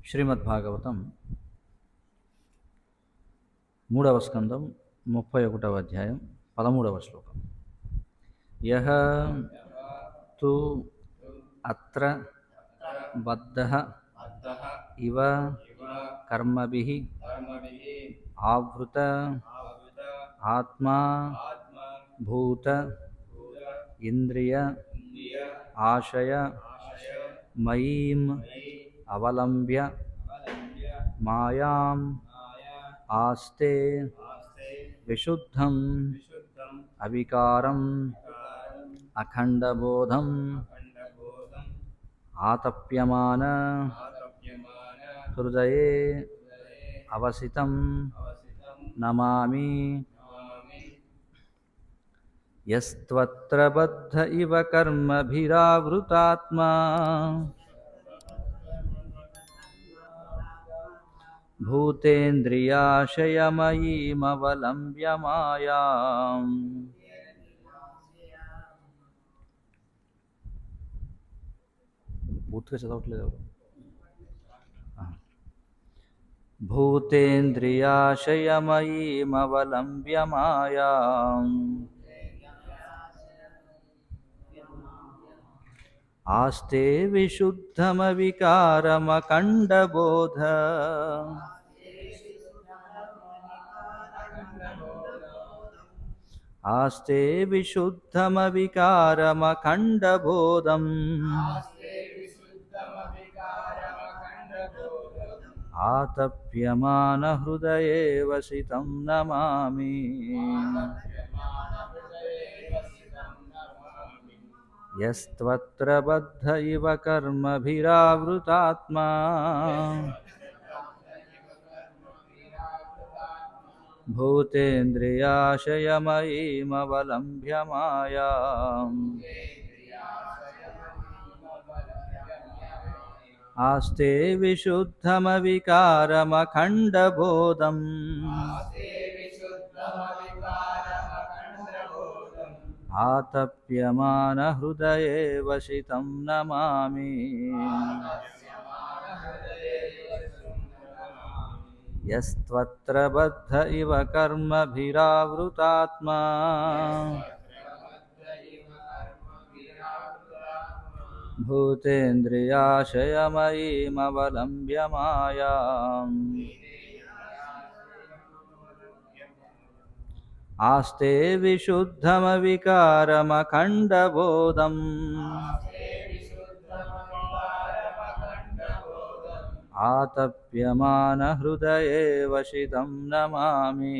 శ్రీమద్భాగవతం 3వ స్కందం 31వ అధ్యాయం 13వ శ్లోకం. యః తు అత్ర బద్ధః ఇవ కర్మభిః ఆవృత ఆత్మా భూత ఇంద్రియ ఆశయ మయీం అవలంబ్య మాయాం ఆస్తే విశుద్ధం అవికారం అఖండబోధం ఆతప్యమాన హృదయే అవసితం నమామి. యస్త్వత్ర బద్ధ ఇవ కర్మభిరావృతాత్మా భూతేంద్రియాశయమయీమవలంబ్య మాయాం. పూర్తిగా చదవట్లేదు. భూతేంద్రియాశయమయీమవలంబ్య మాయాం ఆస్తే విశుద్ధమవికారమఖండబోధ ఆస్తే విశుద్ధమవికారమఖండబోధం ఆతప్యమాన హృదయే వసితం నమామి. యస్త్వత్ర బద్ధ ఇవ కర్మభిరావృతాత్మా భూతేంద్రియాశయమయీమవలంబ్య మాయాం ఆస్తే విశుద్ధమవికారమఖండబోధం ఆతప్యమాన హృదయే వసితం నమామి. యస్త్వత్ర బద్ధ ఇవ కర్మభిరావృతాత్మా భూతేంద్రియాశయమయీమవలంబ్య మాయాం ఆస్తే విశుద్ధమవికారమఖండబోధం ఆతప్యమాన హృదయే వసితం నమామి.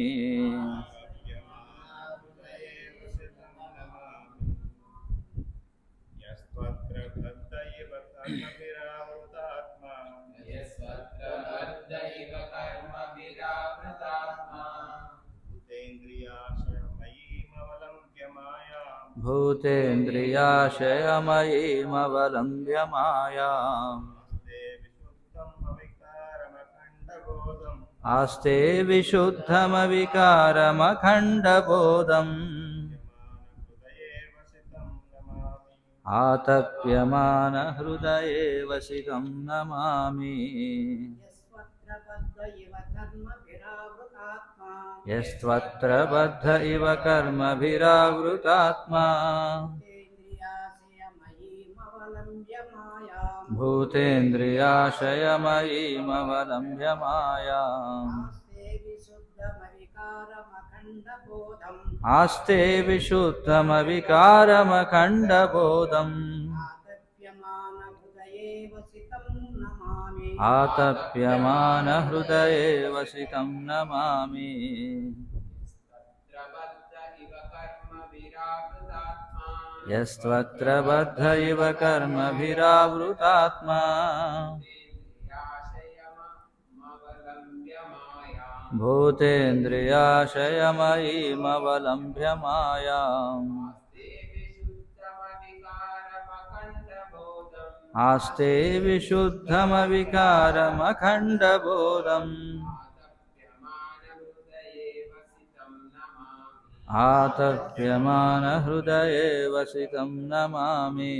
భూతేంద్రియాశయమయీమవలంబ్య మాయాం ఆస్తే విశుద్ధమవికారమఖండబోధం ఆతప్యమాన హృదయే వసితం నమామి. యస్త్వత్ర బద్ధ ఇవ కర్మభిరావృతాత్మా భూతేంద్రియాశయమయీమవలంబ్య మాయాం ఆస్తే విశుద్ధమవికారమఖండబోధం ఆతప్యమాన హృదయే వసితం నమామి. యస్త్వత్ర బద్ధ ఇవ కర్మభిరావృతాత్మా భూతేంద్రియాశయమయీమవలంబ్య మాయాం ఆస్తే విశుద్ధమవికారమఖండబోధం ఆతప్యమానహృదయే వసితం నమామి.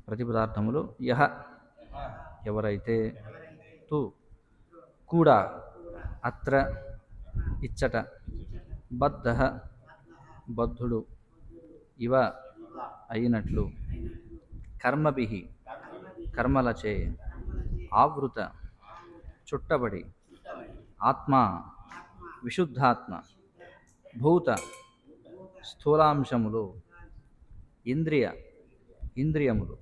ప్రతిపదార్థములు యహ ఎవరైతే, తు కూడా, అత్ర ఇచ్చట, బద్ధ బద్ధుడు, ఇవ అయినట్లు, కర్మభిః కర్మలచే, ఆవృత చుట్టబడి, ఆత్మా విశుద్ధాత్మ, భూత స్థూలాంశములు, ఇంద్రియములు,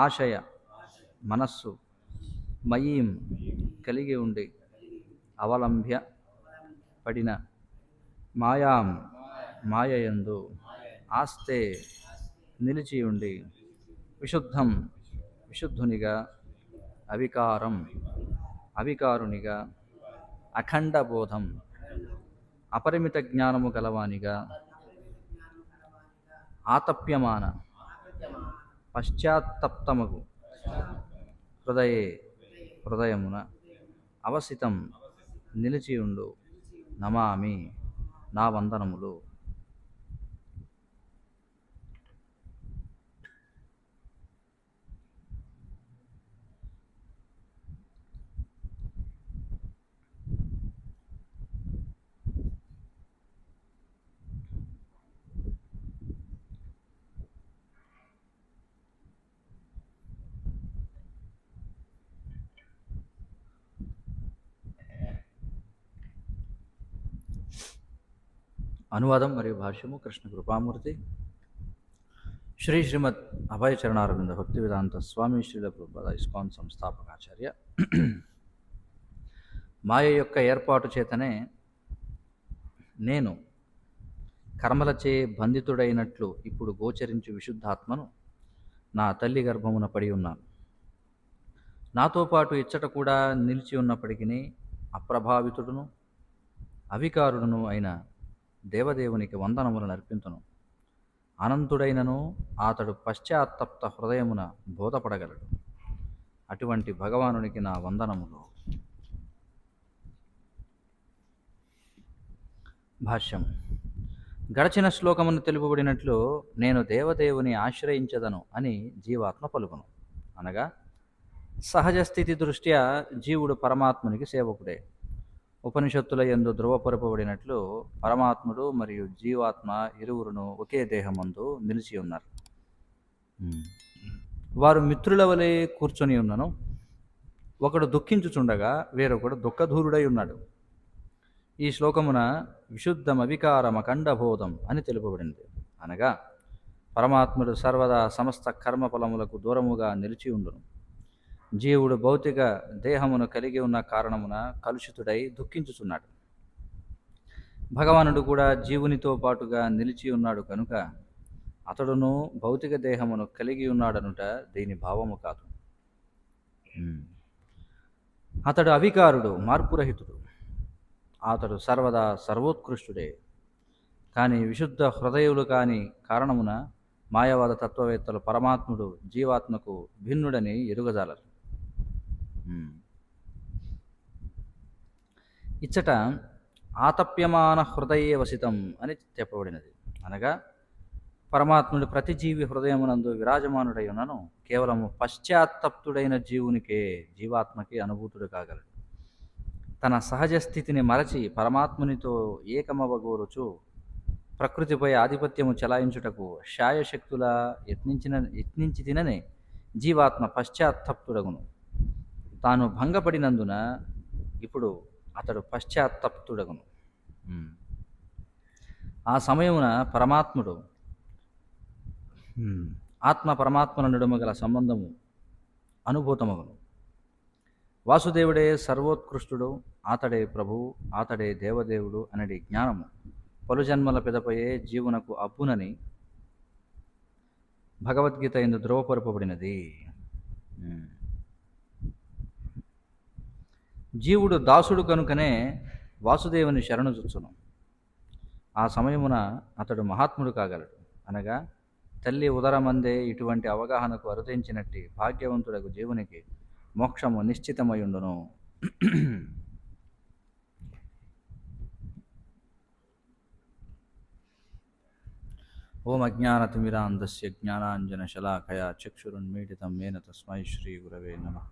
ఆశయ మనస్సు, మయీం కలిగి ఉండి, అవలంబ్య పడిన, మాయాం మాయయందు, ఆస్తే నిలిచియుండి, విశుద్ధం విశుద్ధునిగా, అవికారునిగా, అఖండబోధం అపరిమిత జ్ఞానము గలవానిగా, ఆతప్యమాన పశ్చాత్తప్తమగు హృదయమున, అవసితం నిలిచియుండు, నమామి నా వందనములు. అనువాదం మరియు భాష్యము కృష్ణ కృపామూర్తి శ్రీ శ్రీమద్ అభయ చరణారవింద భక్తి వేదాంత స్వామి శ్రీల ప్రభుపాద ఇస్కాన్ సంస్థాపకాచార్య. మాయ యొక్క ఏర్పాటు చేతనే నేను కర్మలచే బంధితుడైనట్లు ఇప్పుడు గోచరించు విశుద్ధాత్మను నా తల్లి గర్భమున పడి ఉన్నాను. నాతో పాటు ఇచ్చట కూడా నిలిచి ఉన్నప్పటికీ అప్రభావితుడును అవికారుడును అయిన దేవదేవునికి వందనములను అర్పింతును. అనంతుడైనను అతడు పశ్చాత్తప్త హృదయమున బోధపడగలడు. అటువంటి భగవానునికి నా వందనములు. భాష్యం. గడచిన శ్లోకమును తెలుపబడినట్లు నేను దేవదేవుని ఆశ్రయించదను అని జీవాత్మ పలుకును. అనగా సహజ స్థితి దృష్ట్యా జీవుడు పరమాత్మునికి సేవకుడే. ఉపనిషత్తుల యందు ధృవపరపబడినట్లు పరమాత్ముడు మరియు జీవాత్మ ఇరువురును ఒకే దేహమందు నిలిచి ఉన్నారు. వారు మిత్రుల వలె కూర్చొని ఉన్నను. ఒకడు దుఃఖించుచుండగా వేరొకడు దుఃఖధూరుడై ఉన్నాడు. ఈ శ్లోకమున విశుద్ధమవికారమఖండబోధం అని తెలుపబడింది. అనగా పరమాత్ముడు సర్వదా సమస్త కర్మఫలములకు దూరముగా నిలిచి ఉండును. జీవుడు భౌతిక దేహమును కలిగి ఉన్న కారణమున కలుషితుడై దుఃఖించుచున్నాడు. భగవానుడు కూడా జీవునితో పాటుగా నిలిచి ఉన్నాడు కనుక అతడును భౌతిక దేహమును కలిగి ఉన్నాడనుట దీని భావము కాదు. అతడు అవికారుడు, మార్పురహితుడు. అతడు సర్వదా సర్వోత్కృష్టుడే. కానీ విశుద్ధ హృదయులు కాని కారణమున మాయావాద తత్వవేత్తలు పరమాత్ముడు జీవాత్మకు భిన్నుడని ఎరుగజాలరు. ఇచ్చట ఆతప్యమాన హృదయే వసితం అని చెప్పబడినది. అనగా పరమాత్ముడు ప్రతి జీవి హృదయమునందు విరాజమానుడై ఉన్నను కేవలము పశ్చాత్తప్తుడైన జీవునికే, జీవాత్మకి అనుభూతుడు కాగలడు. తన సహజ స్థితిని మరచి పరమాత్మునితో ఏకమవగోరుచు ప్రకృతిపై ఆధిపత్యము చెలాయించుటకు శాయశక్తుల యత్నించి తిననే జీవాత్మ పశ్చాత్తప్తుడగును. తాను భంగపడినందున ఇప్పుడు అతడు పశ్చాత్తప్తుడగును. ఆ సమయమున పరమాత్ముడు ఆత్మ పరమాత్మల నడుమ గల సంబంధము అనుభూతమగును. వాసుదేవుడే సర్వోత్కృష్టుడు, అతడే ప్రభువు, అతడే దేవదేవుడు అనడి జ్ఞానము పలుజన్మల పిదపయే జీవునకు అబ్బునని భగవద్గీత ఎందు ధృవపరపబడినది. జీవుడు దాసుడు కనుకనే వాసుదేవుని శరణుజొచ్చును. ఆ సమయమున అతడు మహాత్ముడు కాగలడు. అనగా తల్లి ఉదరమందే ఇటువంటి అవగాహనకు అరుదించినట్టి భాగ్యవంతుడకు జీవునికి మోక్షము నిశ్చితమయుండును. ఓం అజ్ఞానతిమిరాంధస్య జ్ఞానాంజనశలాకయా చక్షురున్మీలితం येन తస్మై శ్రీగురవే నమః.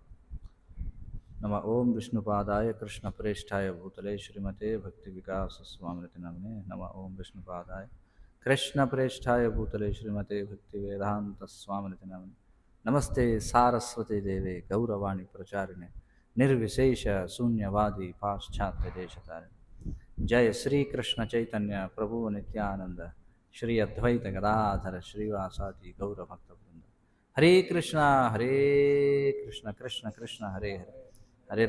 నమ ఓం విష్ణుపాదాయ కృష్ణప్రేష్ఠాయ భూతలే శ్రీమతే భక్తివికాసస్వామినితి నమనే. నమ ఓం విష్ణుపాదాయ కృష్ణప్రేష్ఠాయ భూతలే శ్రీమతే భక్తివేదాంతస్వామినితి నమనే. నమస్తే సారస్వతే దేవే గౌరవాణి ప్రచారిణే నిర్విశేష శూన్యవాది పాశ్చాత్య దేశతారిణి. జయ శ్రీకృష్ణ చైతన్య ప్రభు నిత్యానంద శ్రీ అద్వైత గదాధర శ్రీవాసాది గౌరభక్త బృంద. హరే కృష్ణ కృష్ణ కృష్ణ హరే హరే, హరే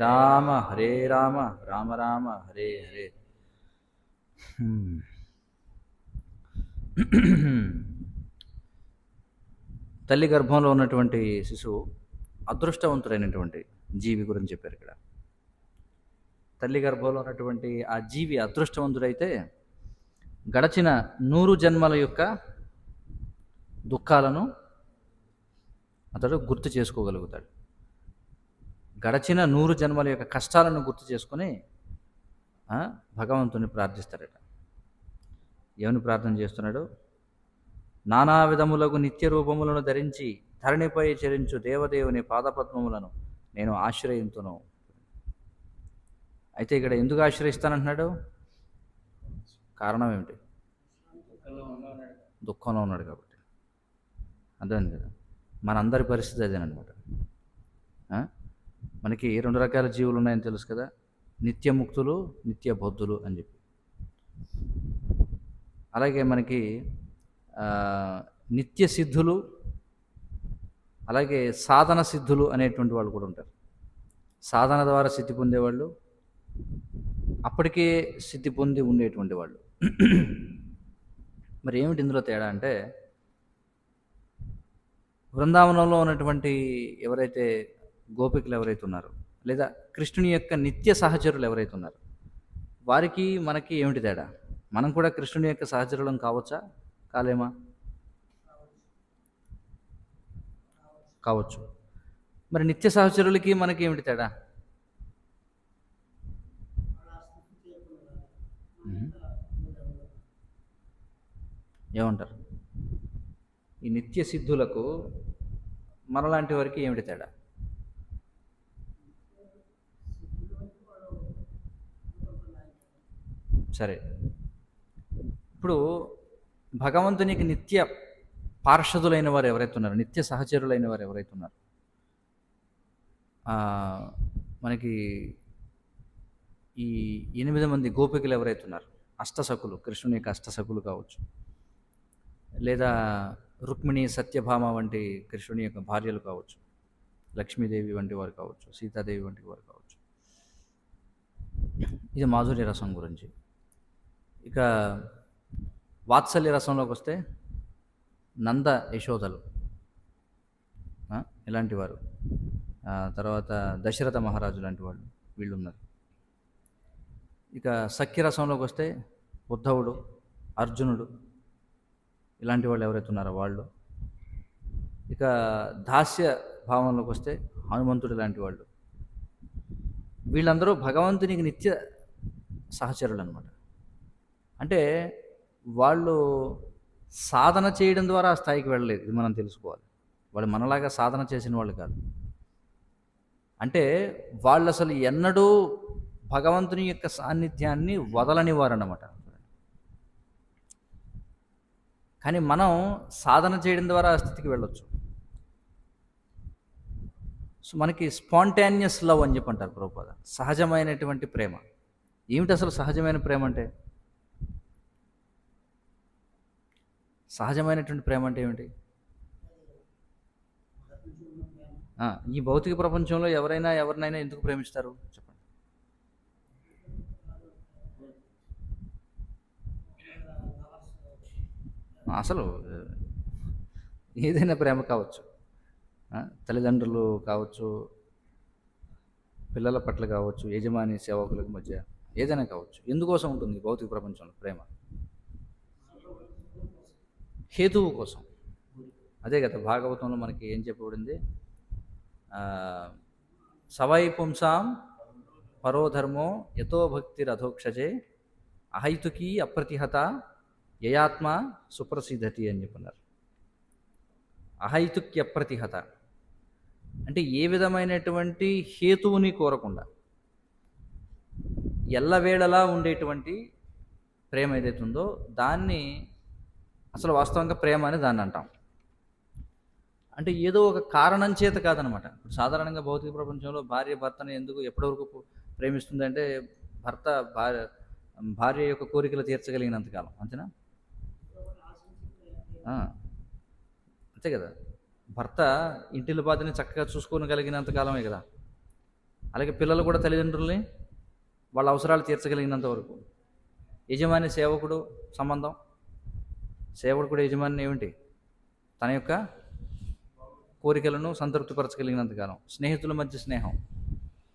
రామ రామ రామ హరే హరే. తల్లి గర్భంలో ఉన్నటువంటి శిశువు అదృష్టవంతుడైనటువంటి జీవి గురించి చెప్పారు ఇక్కడ. తల్లి గర్భంలో ఉన్నటువంటి ఆ జీవి అదృష్టవంతుడైతే గడచిన 100 జన్మల యొక్క దుఃఖాలను అతడు గుర్తు చేసుకోగలుగుతాడు. గడచిన 100 జన్మల యొక్క కష్టాలను గుర్తు చేసుకొని భగవంతుని ప్రార్థిస్తాడట. ఏమని ప్రార్థన చేస్తున్నాడు? నానా విధములకు నిత్య రూపములను ధరించి ధరణిపై చరించు దేవదేవుని పాదపద్మములను నేను ఆశ్రయింతును. అయితే ఇక్కడ ఎందుకు ఆశ్రయిస్తానంటున్నాడు? కారణం ఏమిటి? దుఃఖంలో ఉన్నాడు కాబట్టి. అర్థమైంది కదా? మనందరి పరిస్థితి అదేనమాట. మనకి 2 రకాల జీవులు ఉన్నాయని తెలుసు కదా, నిత్యముక్తులు, నిత్య బౌద్ధులు అని చెప్పి. అలాగే మనకి నిత్య సిద్ధులు, అలాగే సాధన సిద్ధులు అనేటువంటి వాళ్ళు కూడా ఉంటారు. సాధన ద్వారా సిద్ధి పొందేవాళ్ళు, అప్పటికే సిద్ధి పొంది ఉండేటువంటి వాళ్ళు. మరి ఏమిటి ఇందులో తేడా అంటే, బృందావనంలో ఉన్నటువంటి ఎవరైతే గోపికలు ఎవరైతే ఉన్నారో, లేదా కృష్ణుని యొక్క నిత్య సహచరులు ఎవరైతే ఉన్నారో, వారికి మనకి ఏమిటి తేడా? మనం కూడా కృష్ణుని యొక్క సహచరులం కావచ్చా? కాలేమా? కావచ్చు. మరి నిత్య సహచరులకి మనకి ఏమిటి తేడా? ఏమంటారు? ఈ నిత్య సిద్ధులకు మనలాంటి వారికి ఏమిటి తేడా? సరే, ఇప్పుడు భగవంతునికి నిత్య పార్షదులైన వారు ఎవరైతే ఉన్నారో, నిత్య సహచరులైన వారు ఎవరైతే ఉన్నారో, మనకి ఈ 8 మంది గోపికలు ఎవరైతే ఉన్నారో, అష్టసకులు, కృష్ణుని యొక్క అష్టసకులు కావచ్చు, లేదా రుక్మిణి, సత్యభామ వంటి కృష్ణుని యొక్క భార్యలు కావచ్చు, లక్ష్మీదేవి వంటి వారు కావచ్చు, సీతాదేవి వంటి వారు కావచ్చు. ఇది మాధుర్య రసం గురించి. ఇక వాత్సల్య రసంలోకి వస్తే నంద యశోదలు ఇలాంటి వారు, తర్వాత దశరథ మహారాజు లాంటి వాళ్ళు వీళ్ళు ఉన్నారు. ఇక సఖ్యరసంలోకి వస్తే ఉద్ధవుడు, అర్జునుడు ఇలాంటి వాళ్ళు ఎవరైతే ఉన్నారో వాళ్ళు. ఇక దాస్య భావంలోకి వస్తే హనుమంతుడు లాంటి వాళ్ళు. వీళ్ళందరూ భగవంతునికి నిత్య సహచరులు అనమాట. అంటే వాళ్ళు సాధన చేయడం ద్వారా ఆ స్థాయికి వెళ్ళలేదు, ఇది మనం తెలుసుకోవాలి. వాళ్ళు మనలాగా సాధన చేసిన వాళ్ళు కాదు. అంటే వాళ్ళు అసలు ఎన్నడూ భగవంతుని యొక్క సాన్నిధ్యాన్ని వదలని వారు అన్నమాట. కానీ మనం సాధన చేయడం ద్వారా ఆ స్థితికి వెళ్ళొచ్చు. సో మనకి స్పాంటేనియస్ లవ్ అని చెప్పి అంటారు ప్రభుపాద, సహజమైనటువంటి ప్రేమ. ఏమిటి అసలు సహజమైన ప్రేమ అంటే? సహజమైనటువంటి ప్రేమ అంటే ఏమిటి? ఈ భౌతిక ప్రపంచంలో ఎవరినైనా ఎందుకు ప్రేమిస్తారు చెప్పండి? అసలు ఏదైనా ప్రేమ కావచ్చు, తల్లిదండ్రులు కావచ్చు, పిల్లల పట్ల కావచ్చు, యజమాని సేవకులకు మధ్య ఏదైనా కావచ్చు. ఎందుకోసం ఉంటుంది భౌతిక ప్రపంచంలో ప్రేమ? హేతువు కోసం. అదే కదా భాగవతంలో మనకి ఏం చెప్పబడింది? సవై పుంసాం పరోధర్మో యతో భక్తి రథోక్షజే అహైతుకీ అప్రతిహత యయాత్మ సుప్రసిద్ధతి అని చెప్పన్నారు. అహైతుక్య ప్రతిహత అంటే ఏ విధమైనటువంటి హేతువుని కోరకుండా ఎల్లవేళలా ఉండేటువంటి ప్రేమ ఏదైతే ఉందో దాన్ని అసలు వాస్తవంగా ప్రేమ అని దాన్ని అంటాం. అంటే ఏదో ఒక కారణం చేత కాదనమాట. ఇప్పుడు సాధారణంగా భౌతిక ప్రపంచంలో భార్య భర్తని ఎందుకు ఎప్పటి వరకు ప్రేమిస్తుందంటే భర్త భార్య యొక్క కోరికలు తీర్చగలిగినంతకాలం, అంతేనా? అంతే కదా. భర్త ఇంటిల బాధని చక్కగా చూసుకోగలిగినంత కాలమే కదా. అలాగే పిల్లలు కూడా తల్లిదండ్రుల్ని వాళ్ళ అవసరాలు తీర్చగలిగినంత వరకు. యజమాని సేవకుడు సంబంధం, సేవకుడు కూడా యజమాని ఏమిటి తన యొక్క కోరికలను సంతృప్తిపరచగలిగినంత కాలం. స్నేహితుల మధ్య స్నేహం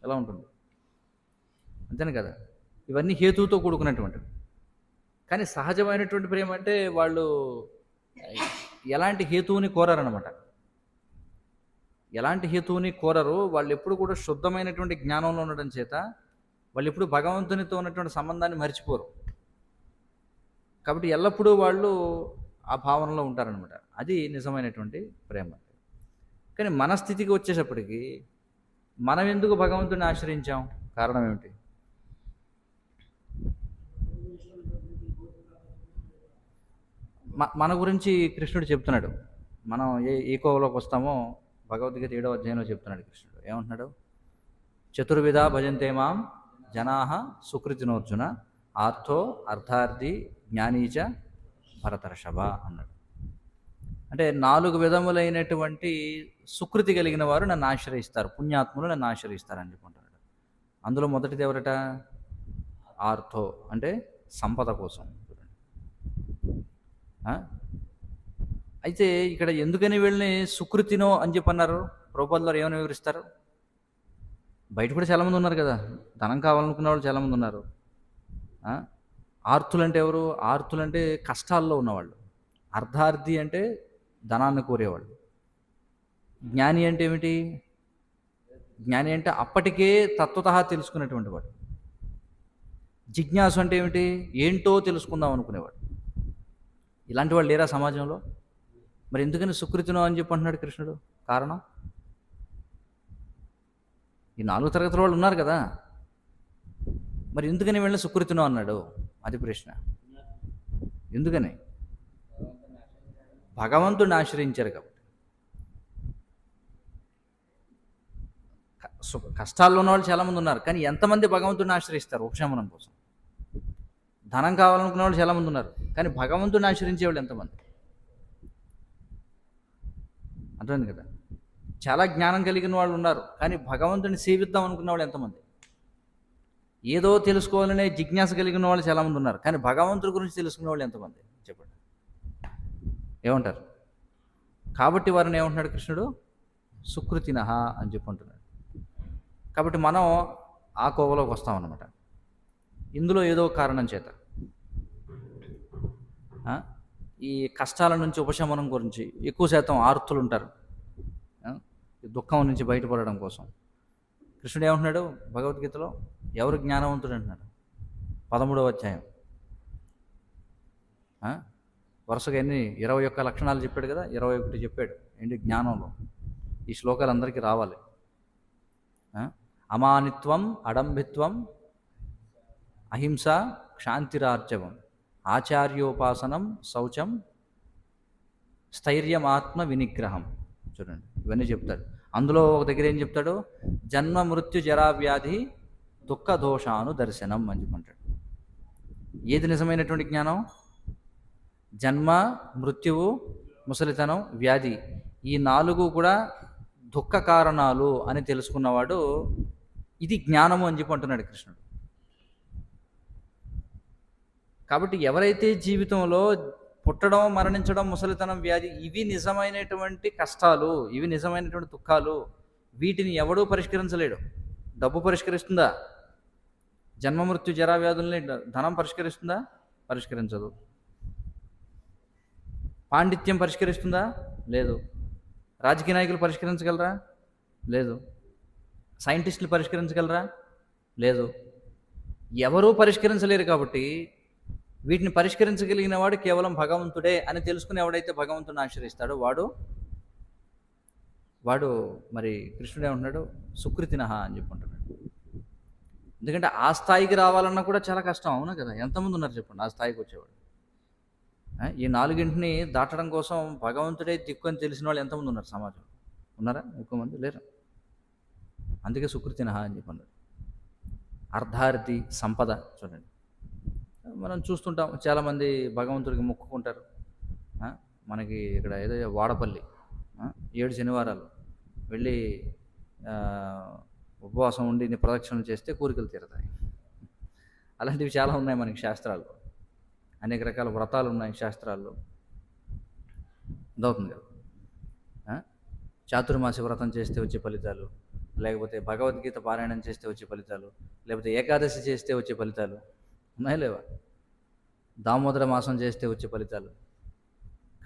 ఎలా ఉంటుంది, అంతేనే కదా. ఇవన్నీ హేతువుతో కూడుకున్నటువంటివి. కానీ సహజమైనటువంటి ప్రేమ అంటే వాళ్ళు ఎలాంటి హేతువుని కోరారనమాట. ఎలాంటి హేతువుని కోరరు. వాళ్ళు ఎప్పుడు కూడా శుద్ధమైనటువంటి జ్ఞానంలో ఉండడం చేత వాళ్ళు ఎప్పుడు భగవంతునితో ఉన్నటువంటి సంబంధాన్ని మర్చిపోరు. కాబట్టి ఎల్లప్పుడూ వాళ్ళు ఆ భావనలో ఉంటారనమాట. అది నిజమైనటువంటి ప్రేమ. కానీ మన స్థితికి వచ్చేటప్పటికి మనం ఎందుకు భగవంతుని ఆశ్రయించాం? కారణం ఏమిటి? మన గురించి కృష్ణుడు చెప్తున్నాడు. మనం ఏ కోవలోకి వస్తామో భగవద్గీత 7వ అధ్యాయంలో చెప్తున్నాడు కృష్ణుడు. ఏమంటున్నాడు? చతుర్విధ భజంతే మాం జనాః సుకృతినోర్జున ఆర్థో అర్థార్థి జ్ఞానీచ భరతర్షభ అన్నాడు. అంటే 4 విధములైనటువంటి సుకృతి కలిగిన వారు నన్ను ఆశ్రయిస్తారు, పుణ్యాత్ములు నన్ను ఆశ్రయిస్తారు అని చెప్పుకుంటున్నాడు. అందులో మొదటిది ఎవరట? ఆర్థో అంటే సంపద కోసం. అయితే ఇక్కడ ఎందుకని వీళ్ళని సుకృతినో అని చెప్పన్నారు? ప్రభుపాదులు ఏమైనా వివరిస్తారు? బయట కూడా చాలామంది ఉన్నారు కదా, ధనం కావాలనుకున్న వాళ్ళు చాలామంది ఉన్నారు. ఆర్తులంటే ఎవరు? ఆర్తులంటే కష్టాల్లో ఉన్నవాళ్ళు. అర్ధార్థి అంటే ధనాన్ని కోరేవాళ్ళు. జ్ఞాని అంటే ఏమిటి? జ్ఞాని అంటే అప్పటికే తత్వతః తెలుసుకునేటువంటి వాడు. జిజ్ఞాసు అంటే ఏమిటి? ఏంటో తెలుసుకుందాం అనుకునేవాడు. ఇలాంటి వాళ్ళు లేరా సమాజంలో? మరి ఎందుకని సుకృతినో అని చెప్పి అంటున్నాడు కృష్ణుడు? కారణం? ఈ 4 తరగతుల వాళ్ళు ఉన్నారు కదా, మరి ఎందుకని వీళ్ళని సుకృతినో అన్నాడు? అది ప్రశ్న. ఎందుకని? భగవంతుడిని ఆశ్రయించారు కాబట్టి. కష్టాల్లో ఉన్న వాళ్ళు చాలామంది ఉన్నారు, కానీ ఎంతమంది భగవంతుడిని ఆశ్రయిస్తారు ఉపశమనం కోసం? ధనం కావాలనుకున్న వాళ్ళు చాలామంది ఉన్నారు, కానీ భగవంతుడిని ఆశ్రయించే వాళ్ళు ఎంతమంది? అర్థమైంది కదా. చాలా జ్ఞానం కలిగిన వాళ్ళు ఉన్నారు, కానీ భగవంతుడిని సేవిద్దాం అనుకున్న వాళ్ళు ఎంతమంది? ఏదో తెలుసుకోవాలనే జిజ్ఞాస కలిగిన వాళ్ళు చాలామంది ఉన్నారు, కానీ భగవంతుడి గురించి తెలుసుకునే వాళ్ళు ఎంతమంది? చెప్పండి, ఏమంటారు? కాబట్టి వారిని ఏమంటున్నాడు కృష్ణుడు? సుకృతినః అని చెప్పుకుంటున్నాడు. కాబట్టి మనం ఆ కోవలోకి వస్తామన్నమాట. ఇందులో ఏదో కారణం చేత ఈ కష్టాల నుంచి ఉపశమనం గురించి ఎక్కువ శాతం ఆర్తులు ఉంటారు, దుఃఖం నుంచి బయటపడడం కోసం. కృష్ణుడు ఏమంటున్నాడు భగవద్గీతలో? ఎవరు జ్ఞానవంతుడు అంటున్నాడు? 13వ అధ్యాయం. వరుసగా 21 లక్షణాలు చెప్పాడు కదా, 21 చెప్పాడు ఏంటి జ్ఞానంలో. ఈ శ్లోకాలు అందరికీ రావాలి. అమానిత్వం, అడంభిత్వం, అహింస, క్షాంతిరార్జవం, ఆచార్యోపాసనం, శౌచం, స్థైర్యం, ఆత్మ వినిగ్రహం. చూడండి, ఇవన్నీ చెప్తాడు. అందులో ఒక దగ్గర ఏం చెప్తాడు? జన్మ మృత్యు జరా వ్యాధి దుఃఖ దోషాను దర్శనం అని చెప్పంటాడు. ఏది నిజమైనటువంటి జ్ఞానం? జన్మ, మృత్యువు, ముసలితనం, వ్యాధి, ఈ 4 కూడా దుఃఖ కారణాలు అని తెలుసుకున్నవాడు ఇది జ్ఞానము అని చెప్పి అంటున్నాడు కృష్ణుడు. కాబట్టి ఎవరైతే జీవితంలో పుట్టడం, మరణించడం, ముసలితనం, వ్యాధి, ఇవి నిజమైనటువంటి కష్టాలు, ఇవి నిజమైనటువంటి దుఃఖాలు, వీటిని ఎవడూ పరిష్కరించలేడు. డబ్బు పరిష్కరిస్తుందా? జన్మ మృత్యు జరా వ్యాధుల్ని ధనం పరిష్కరిస్తుందా? పరిష్కరించదు. పాండిత్యం పరిష్కరిస్తుందా? లేదు. రాజకీయ నాయకులు పరిష్కరించగలరా? లేదు. సైంటిస్టులు పరిష్కరించగలరా? లేదు. ఎవరూ పరిష్కరించలేరు. కాబట్టి వీటిని పరిష్కరించగలిగిన వాడు కేవలం భగవంతుడే అని తెలుసుకుని ఎవడైతే భగవంతుని ఆశ్రయిస్తాడో వాడు వాడు మరి కృష్ణుడే ఉంటున్నాడు సుకృతినహ అని చెప్పుకుంటున్నాడు. ఎందుకంటే ఆ స్థాయికి రావాలన్నా కూడా చాలా కష్టం, అవునా కదా? ఎంతమంది ఉన్నారు చెప్పండి ఆ స్థాయికి వచ్చేవాడు? ఈ నాలుగింటిని దాటడం కోసం భగవంతుడే దిక్కు అని తెలిసిన వాళ్ళు ఎంతమంది ఉన్నారు సమాజం? ఉన్నారా? ఎక్కువ మంది లేరు. అందుకే సుకృతినహ అని చెప్పన్నారు. అర్ధార్థి సంపద చూడండి, మనం చూస్తుంటాం చాలామంది భగవంతుడికి మొక్కుకుంటారు. మనకి ఇక్కడ ఏదో వాడపల్లి 7 శనివారాలు వెళ్ళి ఉపవాసం ఉండి ప్రదక్షిణలు చేస్తే కోరికలు తీరతాయి. అలాంటివి చాలా ఉన్నాయి మనకి శాస్త్రాల్లో, అనేక రకాల వ్రతాలు ఉన్నాయి శాస్త్రాల్లో. ఇదవుతుంది కదా, చాతుర్మాస వ్రతం చేస్తే వచ్చే ఫలితాలు, లేకపోతే భగవద్గీత పారాయణం చేస్తే వచ్చే ఫలితాలు, లేకపోతే ఏకాదశి చేస్తే వచ్చే ఫలితాలు ఉన్నాయా లేవా? దామోదర మాసం చేస్తే వచ్చే ఫలితాలు,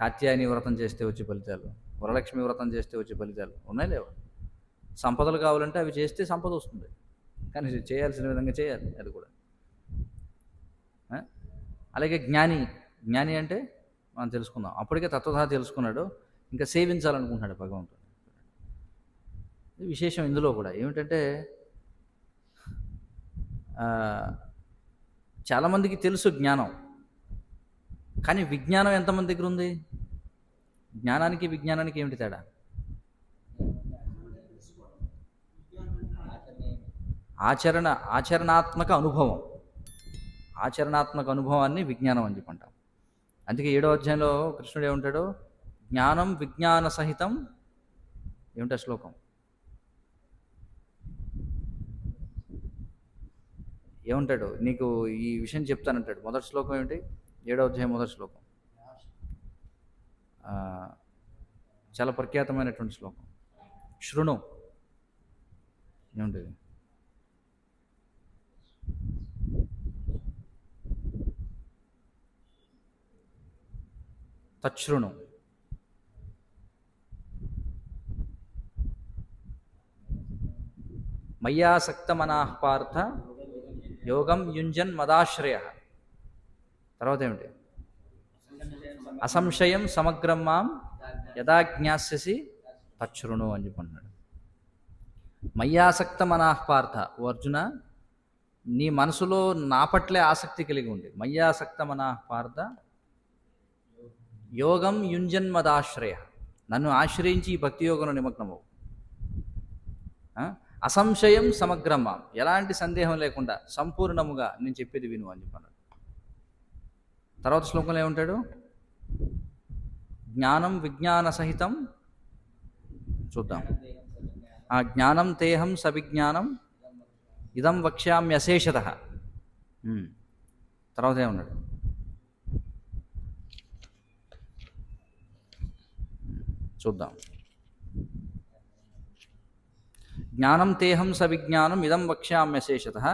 కాత్యాయని వ్రతం చేస్తే వచ్చే ఫలితాలు, వరలక్ష్మి వ్రతం చేస్తే వచ్చే ఫలితాలు ఉన్నాయా లేవా? సంపదలు కావాలంటే అవి చేస్తే సంపద వస్తుంది, కానీ చేయాల్సిన విధంగా చేయాలి అది కూడా. అలాగే జ్ఞాని అంటే మనం తెలుసుకుందాం, అప్పటికే తత్వత తెలుసుకున్నాడు, ఇంకా సేవించాలనుకుంటున్నాడు భగవంతుడు. విశేషం ఇందులో కూడా ఏమిటంటే చాలామందికి తెలుసు జ్ఞానం, కానీ విజ్ఞానం ఎంతమంది దగ్గర ఉంది? జ్ఞానానికి విజ్ఞానానికి ఏమిటి తేడా? ఆచరణాత్మక అనుభవాన్ని విజ్ఞానం అని చెప్పంటాం. అందుకే 7వ అధ్యాయంలో కృష్ణుడు ఏమంటాడు? జ్ఞానం విజ్ఞాన సహితం. ఏమిటా శ్లోకం? ఏమంటాడు? నీకు ఈ విషయం చెప్తానంటాడు. మొదటి శ్లోకం ఏమిటి? 7వ అధ్యాయం మొదటి శ్లోకం, చాలా ప్రఖ్యాతమైనటువంటి శ్లోకం. శృణు ఏముంటుంది? తచ్ఛృణు. మయ్యాసక్త మనః పార్థ యోగం యుంజన్ మదాశ్రయ. తర్వాత ఏమిటి? అసంశయం సమగ్రం మాం యదా జ్ఞాస్యసి తచ్ఛృణు అని చెప్పంటున్నాడు. మయ్యాసక్త మనః పార్థ, ఓ అర్జున నీ మనసులో నా పట్లే ఆసక్తి కలిగి ఉంది. మయ్యాసక్త మనః పార్థ యోగం యుంజన్ మదాశ్రయ, నన్ను ఆశ్రయించి ఈ భక్తి యోగంలో నిమగ్నమవు. అసంశయం సమగ్రమ్మ, ఎలాంటి సందేహం లేకుండా సంపూర్ణముగా నేను చెప్పేది విను అని చెప్పన్నాడు. తర్వాత శ్లోకంలో ఏమంటాడు? జ్ఞానం విజ్ఞాన సహితం. చూద్దాం. ఆ జ్ఞానం తేహం సవిజ్ఞానం ఇదం వక్ష్యామ్యశేషతః. తర్వాత ఏమన్నాడు? చూద్దాం. జ్ఞానం తేహం సవిజ్ఞానం ఇదం వక్ష్యామ్యశేషతః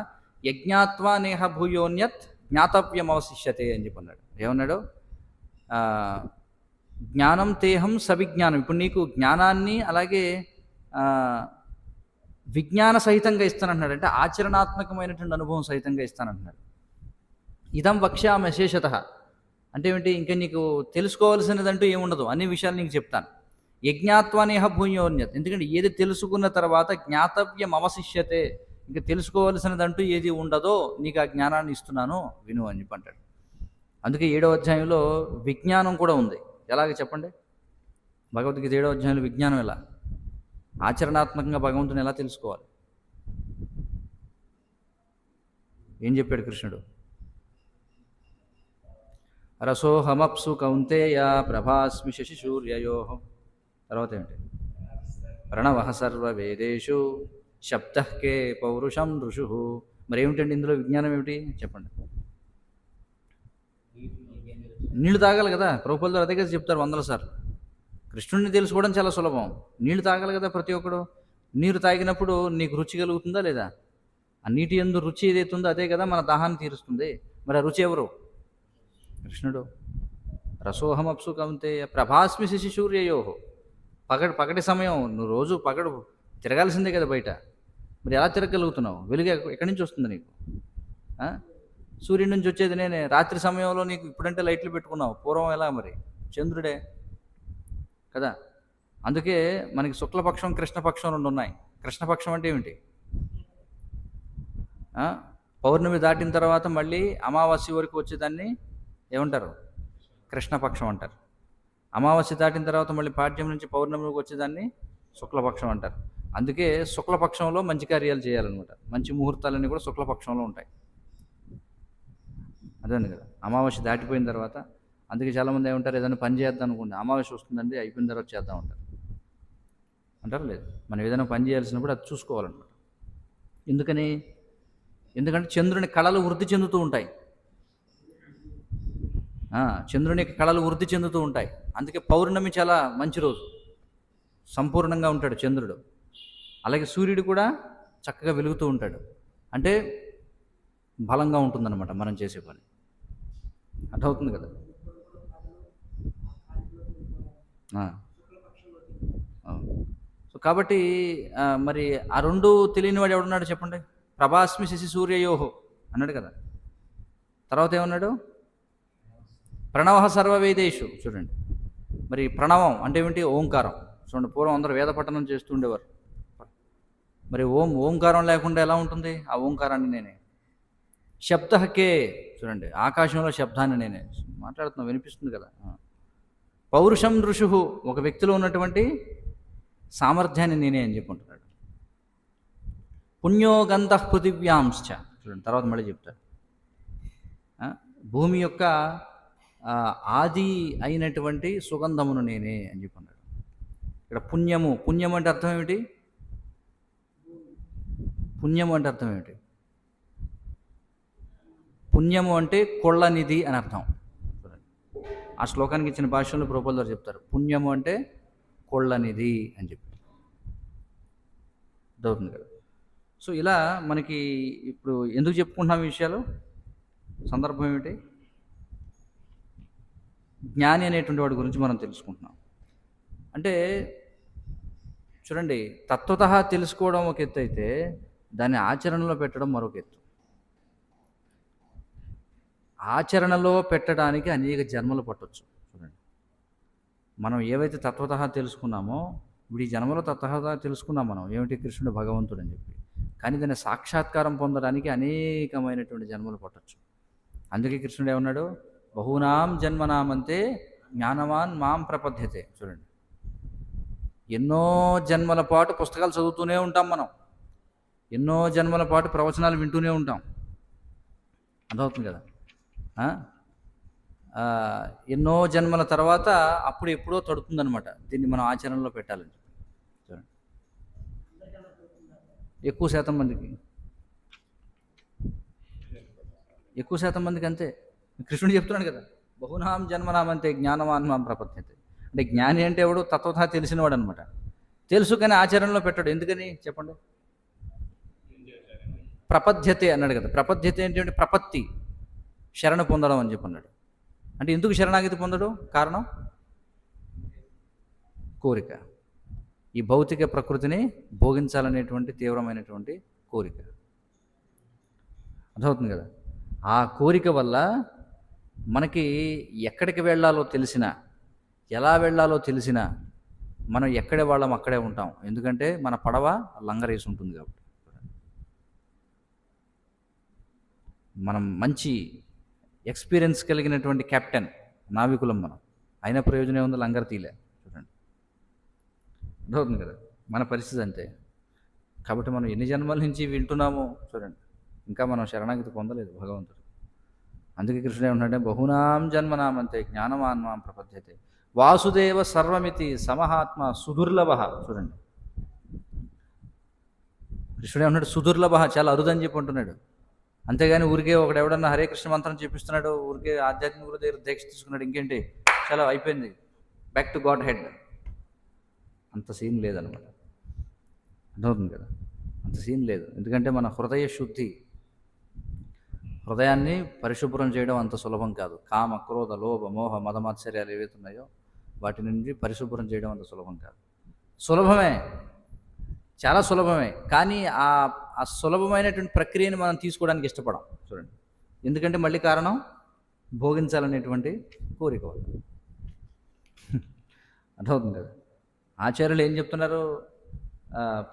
యజ్ఞాత్వా నేహ భూయోన్యత్ జ్ఞాతవ్యమవశిష్యతే అని చెప్పన్నాడు. ఏమన్నాడు? జ్ఞానం తేహం సవిజ్ఞానం. ఇప్పుడు నీకు జ్ఞానాన్ని అలాగే విజ్ఞాన సహితంగా ఇస్తానంటున్నాడు, అంటే ఆచరణాత్మకమైనటువంటి అనుభవం సహితంగా ఇస్తానంటున్నాడు. ఇదం వక్ష్యామ్యశేషతః అంటే ఏమిటి? ఇంకా నీకు తెలుసుకోవాల్సినదంటూ ఏముండదు, అన్ని విషయాలు నీకు చెప్తాను. యజ్ఞాత్వానేహ భూయోన్యత్, ఎందుకంటే ఏది తెలుసుకున్న తర్వాత జ్ఞాతవ్యం అవశిష్యతే, ఇంకా తెలుసుకోవాల్సినదంటూ ఏది ఉండదో నీకు ఆ జ్ఞానాన్ని ఇస్తున్నాను విను అని చెప్పి అంటాడు. అందుకే 7వ అధ్యాయంలో విజ్ఞానం కూడా ఉంది. ఎలాగ చెప్పండి? భగవద్గీత 7వ అధ్యాయంలో విజ్ఞానం ఎలా? ఆచరణాత్మకంగా భగవంతుని ఎలా తెలుసుకోవాలి? ఏం చెప్పాడు కృష్ణుడు? రసోహమప్సు కౌంతేయ ప్రభాస్మి శశిసూర్యయో. తర్వాత ఏంటి? ప్రణవః సర్వవేదేషు శబ్దః కే పౌరుషం ఋషు. మరి ఏమిటండి ఇందులో విజ్ఞానం ఏమిటి చెప్పండి? నీళ్లు తాగాలి కదా, ప్రభుపాదులు అదే కదా చెప్తారు 100 సార్లు. కృష్ణుడిని తెలుసుకోవడం చాలా సులభం, నీళ్లు తాగాలి కదా ప్రతి ఒక్కడు. నీరు తాగినప్పుడు నీకు రుచి కలుగుతుందా లేదా? ఆ నీటి యందు రుచి ఏదైతే ఉందో అదే కదా మన దాహాన్ని తీరుస్తుంది. మరి ఆ రుచి ఎవరు? కృష్ణుడు. రసోహమప్సు కౌంతేయ ప్రభాస్మి శశిసూర్యయో. పగటి సమయం, నువ్వు రోజు పగడు తిరగాల్సిందే కదా బయట, మరి ఎలా తిరగలుగుతున్నావు? వెలుగు ఎక్కడి నుంచి వస్తుంది నీకు? సూర్యుడి నుంచి వచ్చేది నేనే. రాత్రి సమయంలో నీకు ఇప్పుడంటే లైట్లు పెట్టుకున్నావు, పూర్వం ఎలా మరి? చంద్రుడే కదా. అందుకే మనకి శుక్లపక్షం, కృష్ణపక్షం రెండు ఉన్నాయి. కృష్ణపక్షం అంటే ఏమిటి? పౌర్ణమి దాటిన తర్వాత మళ్ళీ అమావాస్య వరకు వచ్చేదాన్ని ఏమంటారు? కృష్ణపక్షం అంటారు. అమావాస్య దాటిన తర్వాత మళ్ళీ పాడ్యం నుంచి పౌర్ణమికి వచ్చేదాన్ని శుక్లపక్షం అంటారు. అందుకే శుక్లపక్షంలో మంచి కార్యాలు చేయాలన్నమాట. మంచి ముహూర్తాలన్నీ కూడా శుక్లపక్షంలో ఉంటాయి. అదే కదా, అమావాస్య దాటిపోయిన తర్వాత. అందుకే చాలామంది ఏమంటారు, ఏదైనా పని చేద్దాం అనుకోండి, అమావాస్య వస్తుందండి, అయిపోయిన తర్వాత చేద్దాం అంటారు. లేదు, మనం ఏదైనా పని చేయాల్సినప్పుడు అది చూసుకోవాలన్నమాట. ఎందుకంటే చంద్రుని కళలు వృద్ధి చెందుతూ ఉంటాయి. చంద్రుని కళలు వృద్ధి చెందుతూ ఉంటాయి. అందుకే పౌర్ణమి చాలా మంచి రోజు, సంపూర్ణంగా ఉంటాడు చంద్రుడు. అలాగే సూర్యుడు కూడా చక్కగా వెలుగుతూ ఉంటాడు. అంటే బలంగా ఉంటుందన్నమాట మనం చేసే పని. అర్థమవుతుంది కదా. సో కాబట్టి మరి ఆ రెండు తెలియని వాడు ఎవడున్నాడు చెప్పండి? ప్రభాస్మి శశి సూర్యయోహో అన్నాడు కదా. తర్వాత ఏమన్నాడు? ప్రణవ సర్వవేదేషు. చూడండి, మరి ప్రణవం అంటే ఏమిటి? ఓంకారం. చూడండి, పూర్వం అందరూ వేద పఠనం చేస్తూ ఉండేవారు. మరి ఓంకారం లేకుండా ఎలా ఉంటుంది? ఆ ఓంకారాన్ని నేనే. శబ్దకే. చూడండి, ఆకాశంలో శబ్దాన్ని నేనే మాట్లాడుతున్నా, వినిపిస్తుంది కదా. పౌరుషం ఋషు, ఒక వ్యక్తిలో ఉన్నటువంటి సామర్థ్యాన్ని నేనే అని చెప్పుకుంటున్నాడు. పుణ్యోగంధ పృథివ్యాంశ్చ. చూడండి, తర్వాత మళ్ళీ చెప్తాడు. భూమి యొక్క ఆది అయినటువంటి సుగంధమును నేనే అని చెప్పుకున్నాడు. ఇక్కడ పుణ్యము అంటే అర్థం ఏమిటి? పుణ్యము అంటే అర్థం ఏమిటి? పుణ్యము అంటే కొళ్ళనిది అని అర్థం. ఆ శ్లోకానికి ఇచ్చిన భాషలో ప్రభుపాదులు వారు చెప్తారు, పుణ్యము అంటే కొళ్ళనిది అని చెప్పి. అవుతుంది కదా. సో ఇలా మనకి ఇప్పుడు ఎందుకు చెప్పుకుంటున్నాం ఈ విషయాలు? సందర్భం ఏమిటి? జ్ఞాని అనేటువంటి వాడి గురించి మనం తెలుసుకుంటున్నాం. అంటే చూడండి, తత్వతః తెలుసుకోవడం ఒక ఎత్తు అయితే, దాన్ని ఆచరణలో పెట్టడం మరొక ఎత్తు. ఆచరణలో పెట్టడానికి అనేక జన్మలు పట్టవచ్చు. చూడండి, మనం ఏవైతే తత్వతః తెలుసుకున్నామో, ఇప్పుడు ఈ జన్మలో తత్వతః తెలుసుకున్నాం మనం ఏమిటి? కృష్ణుడు భగవంతుడు అని చెప్పి. కానీ దాన్ని సాక్షాత్కారం పొందడానికి అనేకమైనటువంటి జన్మలు పట్టవచ్చు. అందుకే కృష్ణుడు ఏమన్నాడు? బహూనాం జన్మనామంతే జ్ఞానవాన్ మాం ప్రపద్యతే. చూడండి, ఎన్నో జన్మల పాటు పుస్తకాలు చదువుతూనే ఉంటాం మనం, ఎన్నో జన్మల పాటు ప్రవచనాలు వింటూనే ఉంటాం. అర్థమవుతుంది కదా. ఎన్నో జన్మల తర్వాత అప్పుడు ఎప్పుడో తడుతుందనమాట, దీన్ని మనం ఆచరణలో పెట్టాలని. చూడండి, ఎక్కువ శాతం మందికి అంతే. కృష్ణుడు చెప్తున్నాడు కదా, బహునాం జన్మనామంతే జ్ఞానవాన్ మాం ప్రపద్యతే. అంటే జ్ఞాని అంటే ఎవడు? తత్వతః తెలిసినవాడు అనమాట. తెలుసు కానీ ఆచరణలో పెట్టాడు. ఎందుకని చెప్పండి? ప్రపద్యతే అన్నాడు కదా. ప్రపద్యతే అంటే ప్రపత్తి, శరణ పొందడం అని చెప్పి అన్నాడు. అంటే ఎందుకు శరణాగతి పొందడు? కారణం కోరిక. ఈ భౌతిక ప్రకృతిని భోగించాలనేటువంటి తీవ్రమైనటువంటి కోరిక. అర్థమవుతుంది కదా. ఆ కోరిక వల్ల మనకి ఎక్కడికి వెళ్ళాలో తెలిసినా, ఎలా వెళ్ళాలో తెలిసినా, మనం ఎక్కడే వాళ్ళం అక్కడే ఉంటాం. ఎందుకంటే మన పడవ లంగరేసి ఉంటుంది కాబట్టి. మనం మంచి ఎక్స్పీరియన్స్ కలిగినటువంటి కెప్టెన్, నావికులం మనం. అయినా ప్రయోజనం ఉంది, లంగర్ తీలే. చూడండి, అర్థమవుతుంది కదా. మన పరిస్థితి అంతే. కాబట్టి మనం ఎన్ని జన్మల నుంచి వింటున్నామో చూడండి, ఇంకా మనం శరణాగతి పొందలేదు భగవంతుడు. అందుకే కృష్ణుడు ఏమంటాడంటే, బహునాం జన్మనామంతే జ్ఞానవాన్ మాం ప్రపద్యతే వాసుదేవ సర్వమితి సమహాత్మ సుదుర్లభ. చూడండి, కృష్ణుడు ఏమంటాడు? సుదుర్లభ, చాలా అరుదని చెప్పి అంటున్నాడు. అంతేగాని ఊరికే ఒకడు ఎవడన్నా హరే కృష్ణ మంత్రం చెప్పిస్తున్నాడు, ఊరికే ఆధ్యాత్మిక గురు దగ్గర దీక్ష తీసుకున్నాడు, ఇంకేంటి చాలా అయిపోయింది, బ్యాక్ టు గాడ్ హెడ్, అంత సీన్ లేదనమాట. అర్థమవుతుంది కదా. అంత సీన్ లేదు. ఎందుకంటే మన హృదయ శుద్ధి, హృదయాన్ని పరిశుభ్రం చేయడం అంత సులభం కాదు. కామ, క్రోధ, లోభ, మోహ, మదమాత్సర్యాలు ఏవైతే ఉన్నాయో వాటి నుండి పరిశుభ్రం చేయడం అంత సులభం కాదు. సులభమే, చాలా సులభమే. కానీ ఆ సులభమైనటువంటి ప్రక్రియని మనం తీసుకోవడానికి ఇష్టపడం. చూడండి, ఎందుకంటే మళ్ళీ కారణం భోగించాలనేటువంటి కోరిక వల్ల. అర్థమవుతుంది కదా. ఆచార్యులు ఏం చెప్తున్నారు?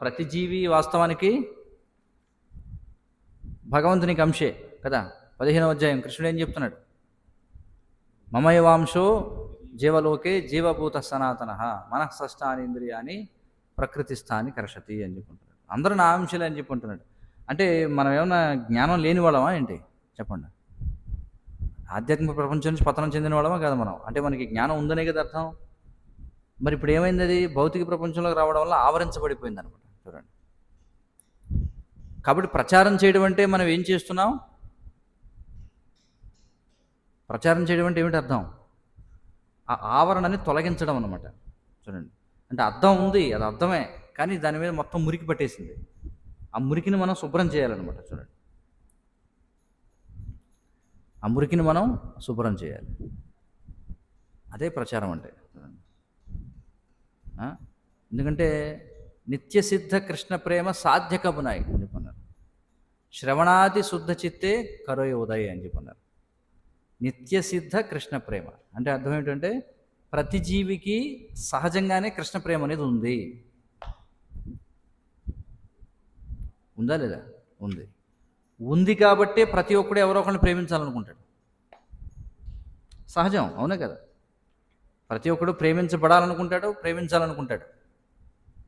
ప్రతి జీవి వాస్తవానికి భగవంతునికి అంశే కదా. 15వ అధ్యాయం కృష్ణుడు ఏం చెప్తున్నాడు? మమయవాంశో జీవలోకే జీవభూత సనాతన మనఃషష్టాని ఇంద్రియాని ప్రకృతిస్థాని కర్షతి అని చెప్పుకుంటున్నాడు. అందరూ నా అంశాలే అని చెప్పుకుంటున్నాడు. అంటే మనం ఏమన్నా జ్ఞానం లేని వాళ్ళమా ఏంటి చెప్పండి? ఆధ్యాత్మిక ప్రపంచం నుంచి పతనం చెందిన వాళ్ళమా కాదు మనం? అంటే మనకి జ్ఞానం ఉందనే కదా అర్థం. మరి ఇప్పుడు ఏమైంది? అది భౌతిక ప్రపంచంలోకి రావడం వల్ల ఆవరించబడిపోయింది అనమాట. చూడండి, కాబట్టి ప్రచారం చేయడం అంటే మనం ఏం చేస్తున్నాం? ప్రచారం చేయడం అంటే ఏమిటి అర్థం? ఆ ఆవరణని తొలగించడం అనమాట. చూడండి, అంటే అర్థం ఉంది, అది అర్థమే, కానీ దాని మీద మొత్తం మురికి పట్టేసింది. ఆ మురికిని మనం శుభ్రం చేయాలన్నమాట. చూడండి, ఆ మురికిని మనం శుభ్రం చేయాలి. అదే ప్రచారం అంటే. ఎందుకంటే నిత్యసిద్ధ కృష్ణ ప్రేమ సాధ్యకబునాయి అని చెప్పన్నారు. శ్రవణాది శుద్ధ చిత్తే కరోయ ఉదయ్ అని చెప్పన్నారు. నిత్యసిద్ధ కృష్ణ ప్రేమ అంటే అర్థం ఏంటంటే ప్రతి జీవికి సహజంగానే కృష్ణ ప్రేమ అనేది ఉంది. ఉందా లేదా? ఉంది. ఉంది కాబట్టి ప్రతి ఒక్కడు ఎవరో ఒకరిని ప్రేమించాలనుకుంటాడు. సహజం, అవునా కదా? ప్రతి ఒక్కడు ప్రేమించబడాలనుకుంటాడు, ప్రేమించాలనుకుంటాడు.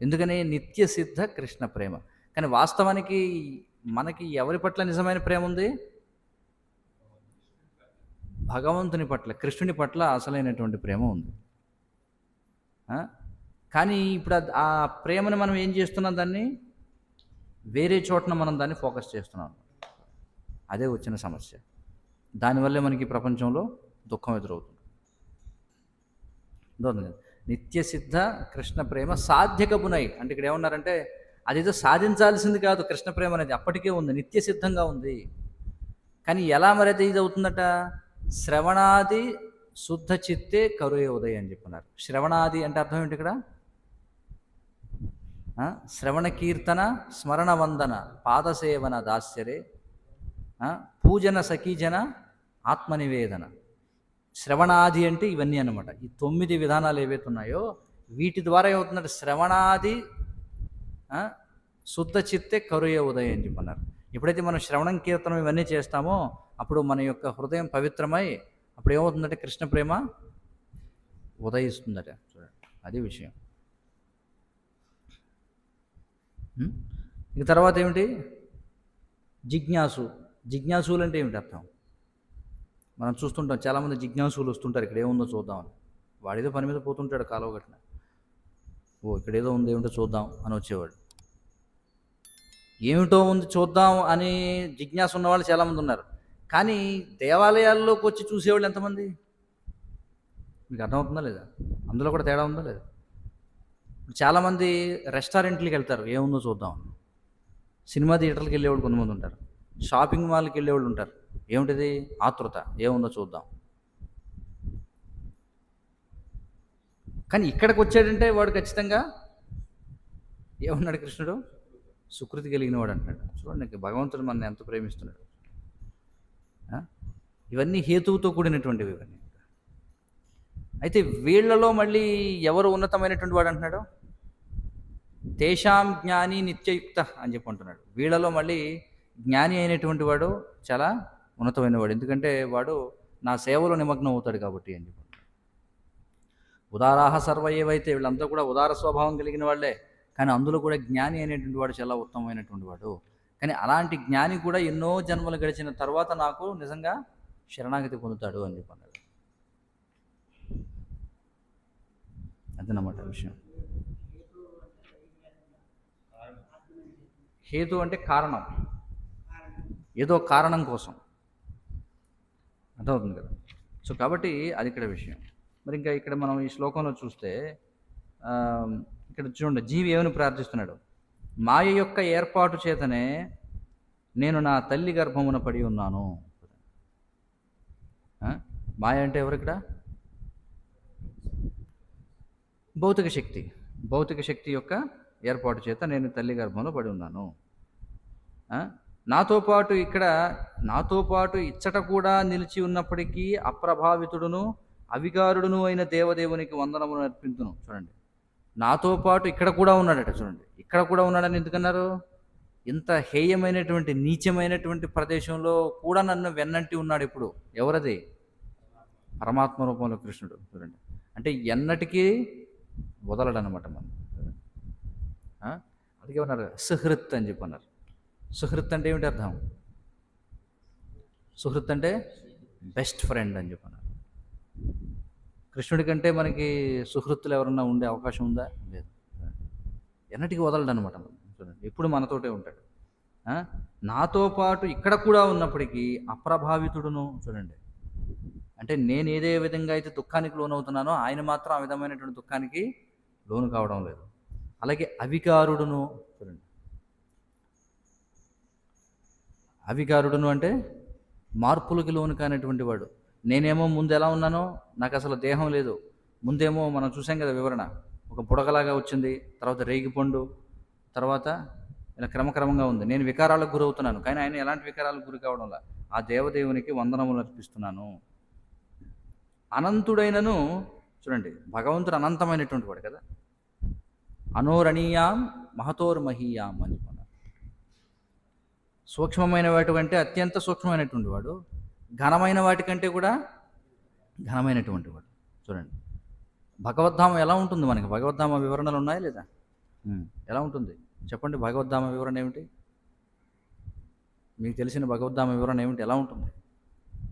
ఎందుకని? నిత్యసిద్ధ కృష్ణ ప్రేమ. కానీ వాస్తవానికి మనకి ఎవరి పట్ల నిజమైన ప్రేమ ఉంది? భగవంతుని పట్ల, కృష్ణుని పట్ల అసలైనటువంటి ప్రేమ ఉంది. కానీ ఇప్పుడు ఆ ప్రేమను మనం ఏం చేస్తున్నాం? దాన్ని వేరే చోటన మనం దాన్ని ఫోకస్ చేస్తున్నాం. అదే వచ్చిన సమస్య. దానివల్లే మనకి ప్రపంచంలో దుఃఖం ఎదురవుతుంది. నిత్యసిద్ధ కృష్ణ ప్రేమ సాధ్యకబునై అంటే ఇక్కడ ఏమన్నారంటే అదేదో సాధించాల్సింది కాదు. కృష్ణ ప్రేమ అనేది అప్పటికే ఉంది, నిత్యసిద్ధంగా ఉంది. కానీ ఎలా మరి అది ఇది అవుతుందట? శ్రవణాది శుద్ధ చిత్తే కరుయే ఉదయ్ అని చెప్పన్నారు. శ్రవణాది అంటే అర్థం ఏంటి ఇక్కడ? శ్రవణ కీర్తన స్మరణ వందన పాదసేవన దాస్యరే పూజన సఖీజన ఆత్మనివేదన. శ్రవణాది అంటే ఇవన్నీ అన్నమాట. ఈ 9 విధానాలు ఏవైతే ఉన్నాయో వీటి ద్వారా ఏమవుతుందంటే శ్రవణాది శుద్ధ చిత్తే కరుయే ఉదయ్ అని చెప్పన్నారు. ఎప్పుడైతే మనం శ్రవణం కీర్తనం ఇవన్నీ చేస్తామో అప్పుడు మన యొక్క హృదయం పవిత్రమై అప్పుడు ఏమవుతుందంటే కృష్ణ ప్రేమ ఉదయిస్తుందట. చూడండి, అది విషయం. ఇక తర్వాత ఏమిటి? జిజ్ఞాసు. జిజ్ఞాసులు అంటే ఏమిటి అర్థం? మనం చూస్తుంటాం చాలామంది జిజ్ఞాసులు వస్తుంటారు, ఇక్కడ ఏముందో చూద్దామని. వాడేదో పని మీద పోతుంటాడు కాలువ గట్టిన, ఇక్కడ ఏదో ఉంది ఏమిటో చూద్దాం అని వచ్చేవాడు. ఏమిటో ఉంది చూద్దాం అని జిజ్ఞాస ఉన్నవాళ్ళు చాలామంది ఉన్నారు. కానీ దేవాలయాల్లోకి వచ్చి చూసేవాళ్ళు ఎంతమంది? మీకు అర్థమవుతుందా లేదా? అందులో కూడా తేడా ఉందా లేదా? చాలామంది రెస్టారెంట్లకి వెళ్తారు, ఏముందో చూద్దాం. సినిమా థియేటర్లకు వెళ్ళేవాళ్ళు కొంతమంది ఉంటారు. షాపింగ్ మాల్కి వెళ్ళేవాళ్ళు ఉంటారు. ఏమిటిది? ఆతృత, ఏముందో చూద్దాం. కానీ ఇక్కడికి వచ్చాడంటే వాడు ఖచ్చితంగా ఏమన్నాడు కృష్ణుడు? సుకృతి కలిగిన వాడు అంటాడు. చూడండి, భగవంతుడు మనల్ని ఎంత ప్రేమిస్తున్నాడు. ఇవన్నీ హేతువుతో కూడినటువంటివి ఇవన్నీ. అయితే వీళ్ళలో మళ్ళీ ఎవరు ఉన్నతమైనటువంటి వాడు అంటున్నాడు? తేషాం జ్ఞాని నిత్యయుక్త అని చెప్పి అంటున్నాడు. వీళ్ళలో మళ్ళీ జ్ఞాని అయినటువంటి వాడు చాలా ఉన్నతమైన వాడు. ఎందుకంటే వాడు నా సేవలో నిమగ్నం అవుతాడు కాబట్టి అని చెప్పి. ఉదారాహ సర్వ ఏవైతే వీళ్ళంతా కూడా ఉదార స్వభావం కలిగిన వాళ్ళే, కానీ అందులో కూడా జ్ఞాని అయినటువంటి వాడు చాలా ఉత్తమమైనటువంటి వాడు. కానీ అలాంటి జ్ఞాని కూడా ఎన్నో జన్మలు గడిచిన తర్వాత నాకు నిజంగా శరణాగతి పొందుతాడు అని చెప్పి అన్నాడు. అదన్నమాట విషయం. హేతు అంటే కారణం, ఏదో కారణం కోసం. అర్థమవుతుంది కదా. సో కాబట్టి అది ఇక్కడ విషయం. మరి ఇంకా ఇక్కడ మనం ఈ శ్లోకంలో చూస్తే ఇక్కడ చూడండి, జీవి ఏమని ప్రార్థిస్తున్నాడు? మాయ యొక్క ఏర్పాటు చేతనే నేను నా తల్లి గర్భమున పడి ఉన్నాను. మాయ అంటే ఎవరు ఇక్కడ? భౌతిక శక్తి. భౌతిక శక్తి యొక్క ఏర్పాటు చేత నేను తల్లి గర్భంలో పడి ఉన్నాను. నాతో పాటు ఇచ్చట కూడా నిలిచి ఉన్నప్పటికీ అప్రభావితుడును అవికారుడును అయిన దేవదేవునికి వందనములు అర్పించును. చూడండి, నాతో పాటు ఇక్కడ కూడా ఉన్నాడట. చూడండి, ఇక్కడ కూడా ఉన్నాడని ఎందుకన్నారు? ఇంత హేయమైనటువంటి నీచమైనటువంటి ప్రదేశంలో కూడా నన్ను వెన్నంటి ఉన్నాడు. ఇప్పుడు ఎవరది? పరమాత్మ రూపంలో కృష్ణుడు. చూడండి, అంటే ఎన్నటికీ వదలడనమాట మనం. అందుకే ఉన్నారు సుహృత్ అని చెప్పి అన్నారు. సుహృత్ అంటే ఏమిటి అర్థం? సుహృత్ అంటే బెస్ట్ ఫ్రెండ్ అని చెప్పన్నారు. కృష్ణుడి కంటే మనకి సుహృత్తులు ఎవరన్నా ఉండే అవకాశం ఉందా? లేదు. ఎన్నటికీ వదలడు అనమాట. చూడండి, ఎప్పుడు మనతోటే ఉంటాడు. నాతో పాటు ఇక్కడ కూడా ఉన్నప్పటికీ అప్రభావితుడును. చూడండి, అంటే నేను ఏదే విధంగా అయితే దుఃఖానికి లోనవుతున్నానో ఆయన మాత్రం ఆ విధమైనటువంటి దుఃఖానికి లోను కావడం లేదు. అలాగే అవికారుడును. చూడండి, అవికారుడును అంటే మార్పులకి లోను కానటువంటి వాడు. నేనేమో ముందు ఎలా ఉన్నానో నాకు అసలు దేహం లేదు. ముందేమో మనం చూసాం కదా వివరణ, ఒక బుడగలాగా వచ్చింది, తర్వాత రేగిపండు, తర్వాత ఇలా క్రమక్రమంగా ఉంది. నేను వికారాలకు గురవుతున్నాను, కానీ ఆయన ఎలాంటి వికారాలకు గురి కావడంలా ఆ దేవదేవునికి వందనములు అర్పిస్తున్నాను. అనంతుడైనను. చూడండి, భగవంతుడు అనంతమైనటువంటి వాడు కదా. అనోరణీయాం మహతోర్మహీయాం అని చెప్పారు. సూక్ష్మమైన వాటి కంటే అత్యంత సూక్ష్మమైనటువంటి వాడు, ఘనమైన వాటికంటే కూడా ఘనమైనటువంటి వాడు. చూడండి, భగవద్ధామం ఎలా ఉంటుంది? మనకి భగవద్ధామ వివరణలు ఉన్నాయా లేదా? ఎలా ఉంటుంది చెప్పండి? భగవద్ధామ వివరణ ఏమిటి? మీకు తెలిసిన భగవద్ధామ వివరణ ఏమిటి? ఎలా ఉంటుంది?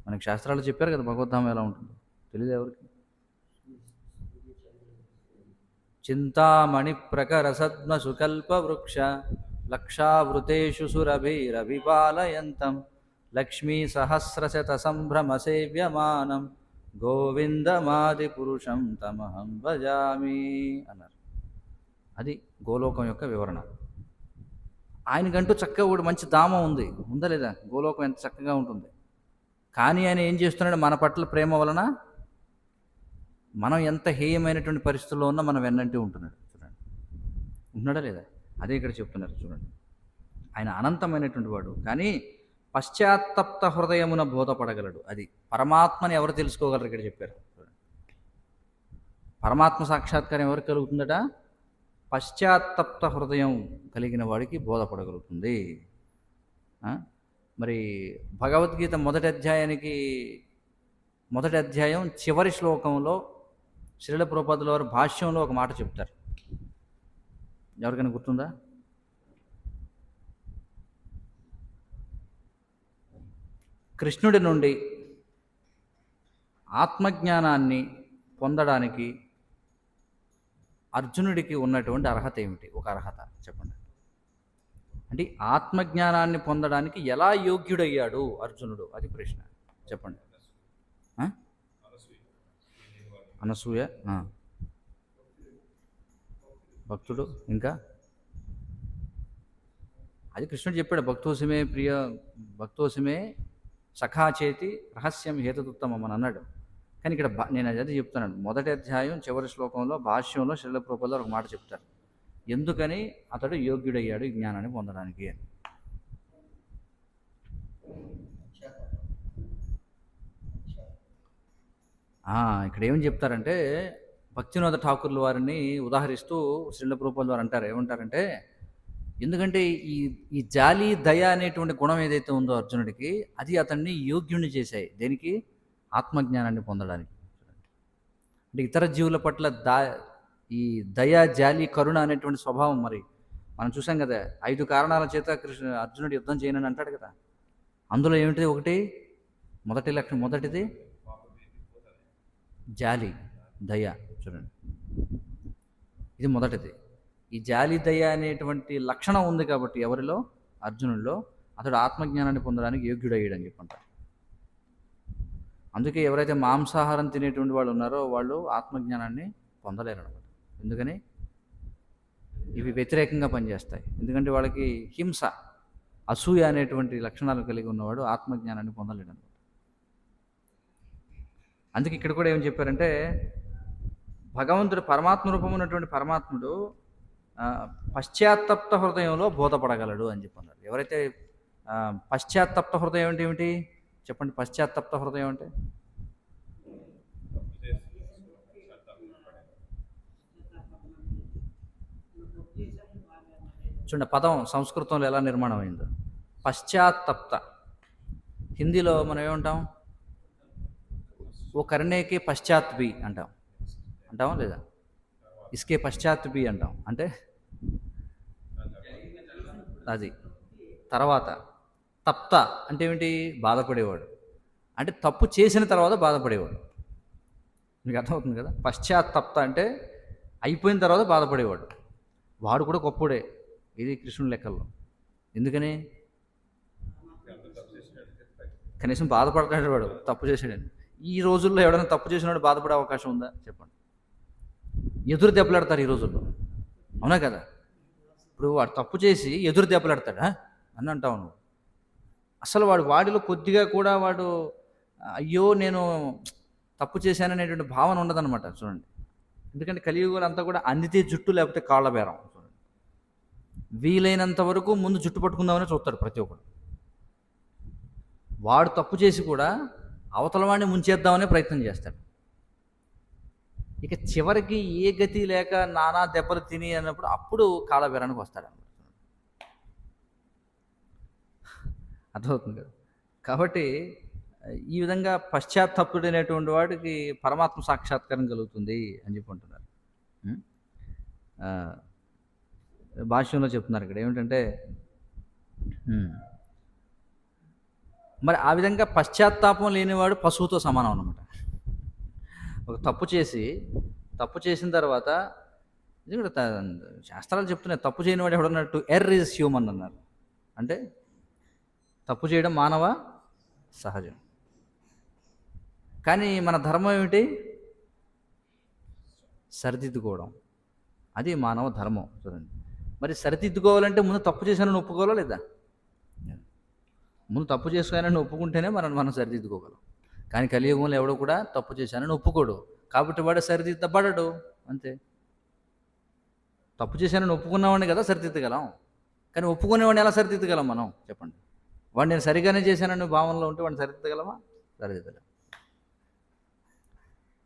మనకి శాస్త్రాలు చెప్పారు కదా భగవద్ధామ ఎలా ఉంటుందో. తెలియదు ఎవరికి? చింతామణి ప్రకర సద్మ సుకల్ప వృక్ష లక్షావృతేషు సురభిరభిపాలయంతం లక్ష్మీ సహస్రశత సంభ్రమ సేవ్యమానం గోవిందమాది పురుషం తమహం భజామి అన్నారు. అది గోలోకం యొక్క వివరణ. ఆయనకంటూ చక్కగా ఒకటి మంచి ధామం ఉందా లేదా? గోలోకం ఎంత చక్కగా ఉంటుంది. కానీ ఆయన ఏం చేస్తున్నాడు? మన పట్ల ప్రేమ వలన మనం ఎంత హేయమైనటువంటి పరిస్థితుల్లో ఉన్నా మనం వెన్నంటి ఉంటున్నాడు. చూడండి, ఉంటున్నాడా లేదా? అదే ఇక్కడ చెప్తున్నారు. చూడండి, ఆయన అనంతమైనటువంటి వాడు, కానీ పశ్చాత్తప్త హృదయమున బోధపడగలడు. అది పరమాత్మని ఎవరు తెలుసుకోగలరు? ఇక్కడ చెప్పారు. పరమాత్మ సాక్షాత్కారం ఎవరికి కలుగుతుందట? పశ్చాత్తప్త హృదయం కలిగిన వాడికి బోధపడగలుగుతుంది. మరి భగవద్గీత మొదటి అధ్యాయం చివరి శ్లోకంలో శ్రీల ప్రభుపాదుల వారు భాష్యంలో ఒక మాట చెప్తారు. ఎవరికైనా గుర్తుందా? కృష్ణుడి నుండి ఆత్మజ్ఞానాన్ని పొందడానికి అర్జునుడికి ఉన్నటువంటి అర్హత ఏమిటి? ఒక అర్హత చెప్పండి. అంటే ఆత్మజ్ఞానాన్ని పొందడానికి ఎలా యోగ్యుడయ్యాడు అర్జునుడు? అది ప్రశ్న. చెప్పండి. అనసూయ, భక్తుడు, ఇంకా అది కృష్ణుడు చెప్పాడు. భక్తోసిమే సఖాచేతి రహస్యం హేతుతుత్తమం అని అన్నాడు. కానీ ఇక్కడ నేను అదే చెప్తున్నాను. మొదటి అధ్యాయం చివరి శ్లోకంలో భాష్యంలో శ్రీల ప్రభుపాదులు ఒక మాట చెప్తారు. ఎందుకని అతడు యోగ్యుడయ్యాడు ఈ జ్ఞానాన్ని పొందడానికి అని. ఇక్కడ ఏమని చెప్తారంటే, భక్తినాథ ఠాకూర్ల వారిని ఉదాహరిస్తూ శ్రీల ప్రభుపాదుల వారు అంటారు. ఏమంటారంటే, ఎందుకంటే ఈ జాలి దయ అనేటువంటి గుణం ఏదైతే ఉందో అర్జునుడికి, అది అతన్ని యోగ్యుని చేశాయి. దేనికి? ఆత్మజ్ఞానాన్ని పొందడానికి. అంటే ఇతర జీవుల పట్ల ఈ దయ, జాలి, కరుణ అనేటువంటి స్వభావం మరి మనం చూసాం కదా. 5 కారణాల చేత అర్జునుడు యుద్ధం చేయనని అంటాడు కదా. అందులో ఏమిటి? మొదటిది జాలి, దయ. చూడండి, ఇది మొదటిది. ఈ జాలి, దయ అనేటువంటి లక్షణం ఉంది కాబట్టి ఎవరిలో? అర్జునుడిలో. అతడు ఆత్మజ్ఞానాన్ని పొందడానికి యోగ్యుడయ్యాడని చెప్పంటారు. అందుకే ఎవరైతే మాంసాహారం తినేటువంటి వాళ్ళు ఉన్నారో వాళ్ళు ఆత్మజ్ఞానాన్ని పొందలేరు అనమాట. ఎందుకని? ఇవి వ్యతిరేకంగా పనిచేస్తాయి. ఎందుకంటే వాళ్ళకి హింస, అసూయ అనేటువంటి లక్షణాలు కలిగి ఉన్నవాడు ఆత్మజ్ఞానాన్ని పొందలేడు అనమాట. అందుకే ఇక్కడ కూడా ఏం చెప్పారంటే, భగవంతుడు పరమాత్మ రూపం ఉన్నటువంటి పరమాత్ముడు పశ్చాత్తప్త హృదయంలో బోధపడగలడు అని చెప్పన్నారు. ఎవరైతే పశ్చాత్తప్త హృదయం అంటే ఏమిటి చెప్పండి? పశ్చాత్తప్త హృదయం అంటే చూడండి, పదం సంస్కృతంలో ఎలా నిర్మాణం అయిందో. పశ్చాత్తప్త హిందీలో మనం ఏమంటాం? ఓ కర్ణేకి పశ్చాత్ బి అంటాం. అంటామా లేదా? ఇస్కే పశ్చాత్ బి అంటాం. అంటే అది తర్వాత. తప్త అంటే ఏమిటి? బాధపడేవాడు. అంటే తప్పు చేసిన తర్వాత బాధపడేవాడు. మీకు అర్థమవుతుంది కదా? పశ్చాత్తప్త అంటే అయిపోయిన తర్వాత బాధపడేవాడు. వాడు కూడా గొప్పోడే ఇది కృష్ణుని లెక్కల్లో. ఎందుకని? కనీసం బాధపడతాడు వాడు తప్పు చేశాడని. ఈ రోజుల్లో ఎవడైనా తప్పు చేసినాడు బాధపడే అవకాశం ఉందా చెప్పండి? ఎదురు దెబ్బలాడతారు ఈ రోజుల్లో, అవునా కదా? ఇప్పుడు వాడు తప్పు చేసి ఎదురు దెబ్బలాడతాడా అని అంటావు నువ్వు. అసలు వాడిలో కొద్దిగా కూడా వాడు అయ్యో నేను తప్పు చేశాననేటువంటి భావన ఉండదన్నమాట. చూడండి, ఎందుకంటే కలియుగంలో అంతా కూడా అందితే జుట్టు లేకపోతే కాళ్ళ బేరం. చూడండి, వీలైనంత వరకు ముందు జుట్టు పట్టుకుందామని చూస్తాడు ప్రతి ఒక్కడు. వాడు తప్పు చేసి కూడా అవతల వాడిని ముంచేద్దామనే ప్రయత్నం చేస్తాడు. ఇక చివరికి ఏ గతి లేక నానా దెబ్బలు తిని అన్నప్పుడు అప్పుడు కాళ్ళబేరానికి వస్తాడు అన్నమాట. అర్థమవుతుంది కదా? కాబట్టి ఈ విధంగా పశ్చాత్తాపుడైనటువంటి వాడికి పరమాత్మ సాక్షాత్కారం కలుగుతుంది అని చెప్పి అంటున్నారు. భాష్యంలో చెప్తున్నారు ఇక్కడ ఏమిటంటే, మరి ఆ విధంగా పశ్చాత్తాపం లేనివాడు పశువుతో సమానం అన్నమాట. ఒక తప్పు చేసిన తర్వాత ఇది కూడా శాస్త్రాలు చెప్తున్నాయి, తప్పు చేయనివాడు ఎవడన్నట్టు ఎర్ర్ ఈజ్ హ్యూమన్ అన్నారు. అంటే తప్పు చేయడం మానవ సహజం. కానీ మన ధర్మం ఏమిటి? సరిదిద్దుకోవడం. అది మానవ ధర్మం. చూడండి, మరి సరిదిద్దుకోవాలంటే ముందు తప్పు చేశానని ఒప్పుకోవాలా లేదా? ముందు తప్పు చేసుకోవాలని ఒప్పుకుంటేనే మనం సరిదిద్దుకోగలం. కానీ కలియుగంలో ఎవడో కూడా తప్పు చేశానని ఒప్పుకోడు, కాబట్టి వాడు సరిదిద్దబడడు. అంతే. తప్పు చేశానని ఒప్పుకున్నవాడిని కదా సరిదిద్దగలం, కానీ ఒప్పుకునేవాడిని ఎలా సరిదిద్దగలం మనం చెప్పండి? వాడు నేను సరిగానే చేశానని భావనలో ఉంటే వాడిని సరిదిద్దగలమా? సరిదిద్దగలం.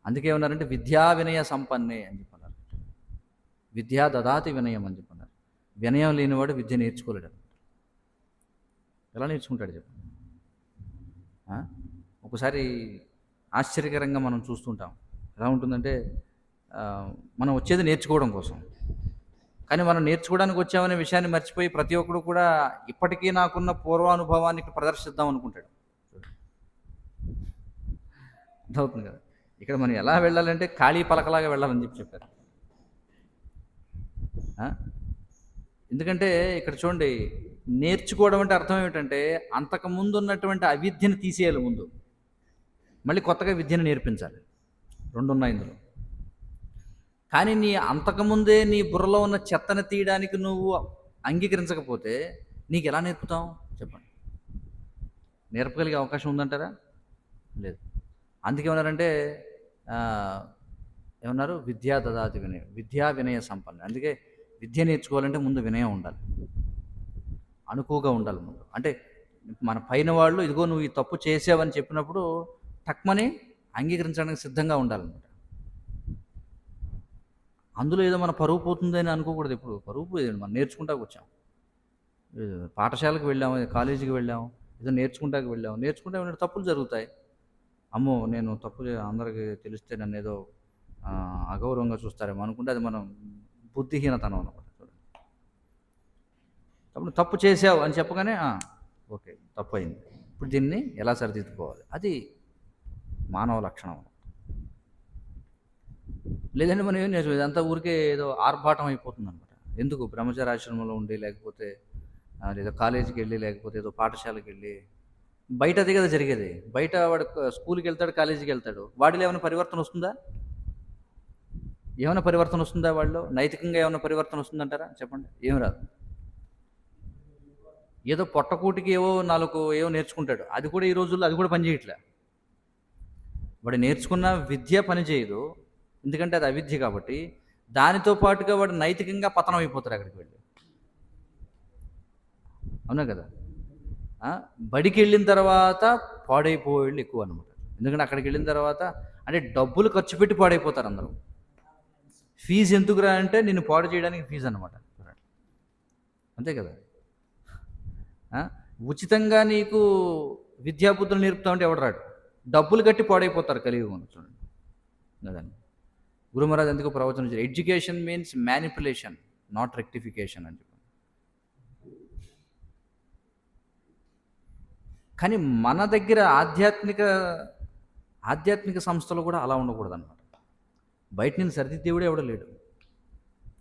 అందుకే ఏమన్నారంటే విద్యా వినయ సంపన్నే అని చెప్పన్నారు. విద్యా దదాతి వినయం అని చెప్పన్నారు. వినయం లేనివాడు విద్య నేర్చుకోలేడు. ఎలా నేర్చుకుంటాడు చెప్పండి? ఒకసారి ఆశ్చర్యకరంగా మనం చూస్తుంటాం. ఎలా ఉంటుందంటే, మనం వచ్చేది నేర్చుకోవడం కోసం, కానీ మనం నేర్చుకోవడానికి వచ్చామనే విషయాన్ని మర్చిపోయి ప్రతి ఒక్కడు కూడా ఇప్పటికీ నాకున్న పూర్వానుభవాన్ని ప్రదర్శిద్దాం అనుకుంటాడు. అర్థమవుతుంది కదా? ఇక్కడ మనం ఎలా వెళ్ళాలంటే ఖాళీ పలకలాగా వెళ్ళాలని చెప్పారు. ఎందుకంటే ఇక్కడ చూడండి, నేర్చుకోవడం అంటే అర్థం ఏమిటంటే అంతకుముందు ఉన్నటువంటి అవిద్యను తీసేయాలి ముందు, మళ్ళీ కొత్తగా విద్యను నేర్పించాలి. రెండు ఉన్నాయి ఇందులో. కానీ అంతకుముందే నీ బుర్రలో ఉన్న చెత్తను తీయడానికి నువ్వు అంగీకరించకపోతే నీకు ఎలా నేర్పుతావు చెప్పండి? నేర్పగలిగే అవకాశం ఉందంటారా? లేదు. అందుకే ఏమన్నారంటే ఏమన్నారు? విద్యా దదాతి వినయం, విద్యా వినయ సంపన్న. అందుకే విద్య నేర్చుకోవాలంటే ముందు వినయం ఉండాలి, అనుకువగా ఉండాలి ముందు. అంటే మన పైన వాళ్ళు ఇదిగో నువ్వు ఈ తప్పు చేసావని చెప్పినప్పుడు టక్మని అంగీకరించడానికి సిద్ధంగా ఉండాలన్నమాట. అందులో ఏదో మన పరువు పోతుందని అనుకోకూడదు. ఎప్పుడు పరువు పోయేదండి, మనం నేర్చుకుంటాకు వచ్చాం. పాఠశాలకు వెళ్ళాము, కాలేజీకి వెళ్ళాము, ఏదో నేర్చుకుంటాకు వెళ్ళాము. నేర్చుకుంటే ఏమైనా తప్పులు జరుగుతాయి. అమ్మో నేను తప్పు అందరికీ తెలిస్తే నన్ను ఏదో అగౌరవంగా చూస్తారేమో అనుకుంటే అది మనం బుద్ధిహీనతనం అన్నమాట. అప్పుడు తప్పు చేసావు అని చెప్పగానే ఓకే తప్పు అయింది, ఇప్పుడు దీన్ని ఎలా సరిదిద్దుకోవాలి, అది మానవ లక్షణం. లేదంటే మనం ఏం నేర్చుకో, ఇదంతా ఊరికే ఏదో ఆర్భాటం అయిపోతుంది అనమాట. ఎందుకు? బ్రహ్మచర్యాశ్రమంలో ఉండి, లేకపోతే లేదా కాలేజీకి వెళ్ళి, లేకపోతే ఏదో పాఠశాలకు వెళ్ళి, బయట అదే కదా జరిగేది. బయట వాడు స్కూల్కి వెళ్తాడు, కాలేజీకి వెళ్తాడు, వాడిలో ఏమైనా పరివర్తన వస్తుందా? ఏమైనా పరివర్తన వస్తుందా? వాళ్ళు నైతికంగా ఏమైనా పరివర్తన వస్తుందంటారా చెప్పండి? ఏమి రాదు. ఏదో పొట్టకూటికి ఏవో నేర్చుకుంటాడు, అది కూడా ఈ రోజుల్లో అది కూడా పనిచేయట్లే. వాడు నేర్చుకున్న విద్య పనిచేయదు, ఎందుకంటే అది అవిద్య కాబట్టి. దానితో పాటుగా వాడు నైతికంగా పతనం అయిపోతాడు అక్కడికి వెళ్ళి. అవునా కదా? ఆ, బడికి వెళ్ళిన తర్వాత పాడైపోయేళ్ళు ఎక్కువ అనమాట. ఎందుకంటే అక్కడికి వెళ్ళిన తర్వాత అంటే డబ్బులు ఖర్చు పెట్టి పాడైపోతారు అందరూ. ఫీజు ఎందుకురా అంటే నిన్ను పాడు చేయడానికి ఫీజు అనమాట. అంతే కదా. ఆ, ఉచితంగా నీకు విద్యాబుద్ధులు నేర్పుతామంటే ఎవడు రాడు. డబ్బులు కట్టి పాడైపోతారు కలియుగం. చూడండి కదండి. గురుమహారాజ్ ఎందుకు ప్రవచనం చేశారు, education means manipulation not rectification అని చెప్పి. కానీ మన దగ్గర ఆధ్యాత్మిక సంస్థలు కూడా అలా ఉండకూడదు అనమాట. బయట నేను సరిదిద్దేవుడు ఎవడో లేడు.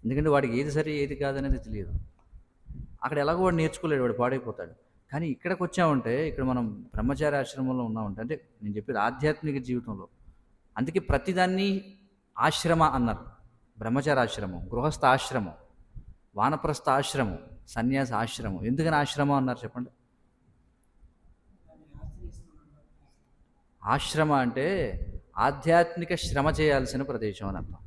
ఎందుకంటే వాడికి ఏది సరి ఏది కాదనేది తెలియదు. అక్కడ ఎలాగో వాడు నేర్చుకోలేడు, వాడు పాడైపోతాడు. కానీ ఇక్కడికి వచ్చామంటే, ఇక్కడ మనం బ్రహ్మచారి ఆశ్రమంలో ఉన్నామంటే, అంటే నేను చెప్పేది ఆధ్యాత్మిక జీవితంలో. అందుకే ప్రతిదాన్ని ఆశ్రమ అన్నారు. బ్రహ్మచారి ఆశ్రమం, గృహస్థ ఆశ్రమం, వానప్రస్థ ఆశ్రమం, సన్యాస ఆశ్రమం. ఎందుకని ఆశ్రమం అన్నారు చెప్పండి? ఆశ్రమ అంటే ఆధ్యాత్మిక శ్రమ చేయాల్సిన ప్రదేశం అని అర్థం.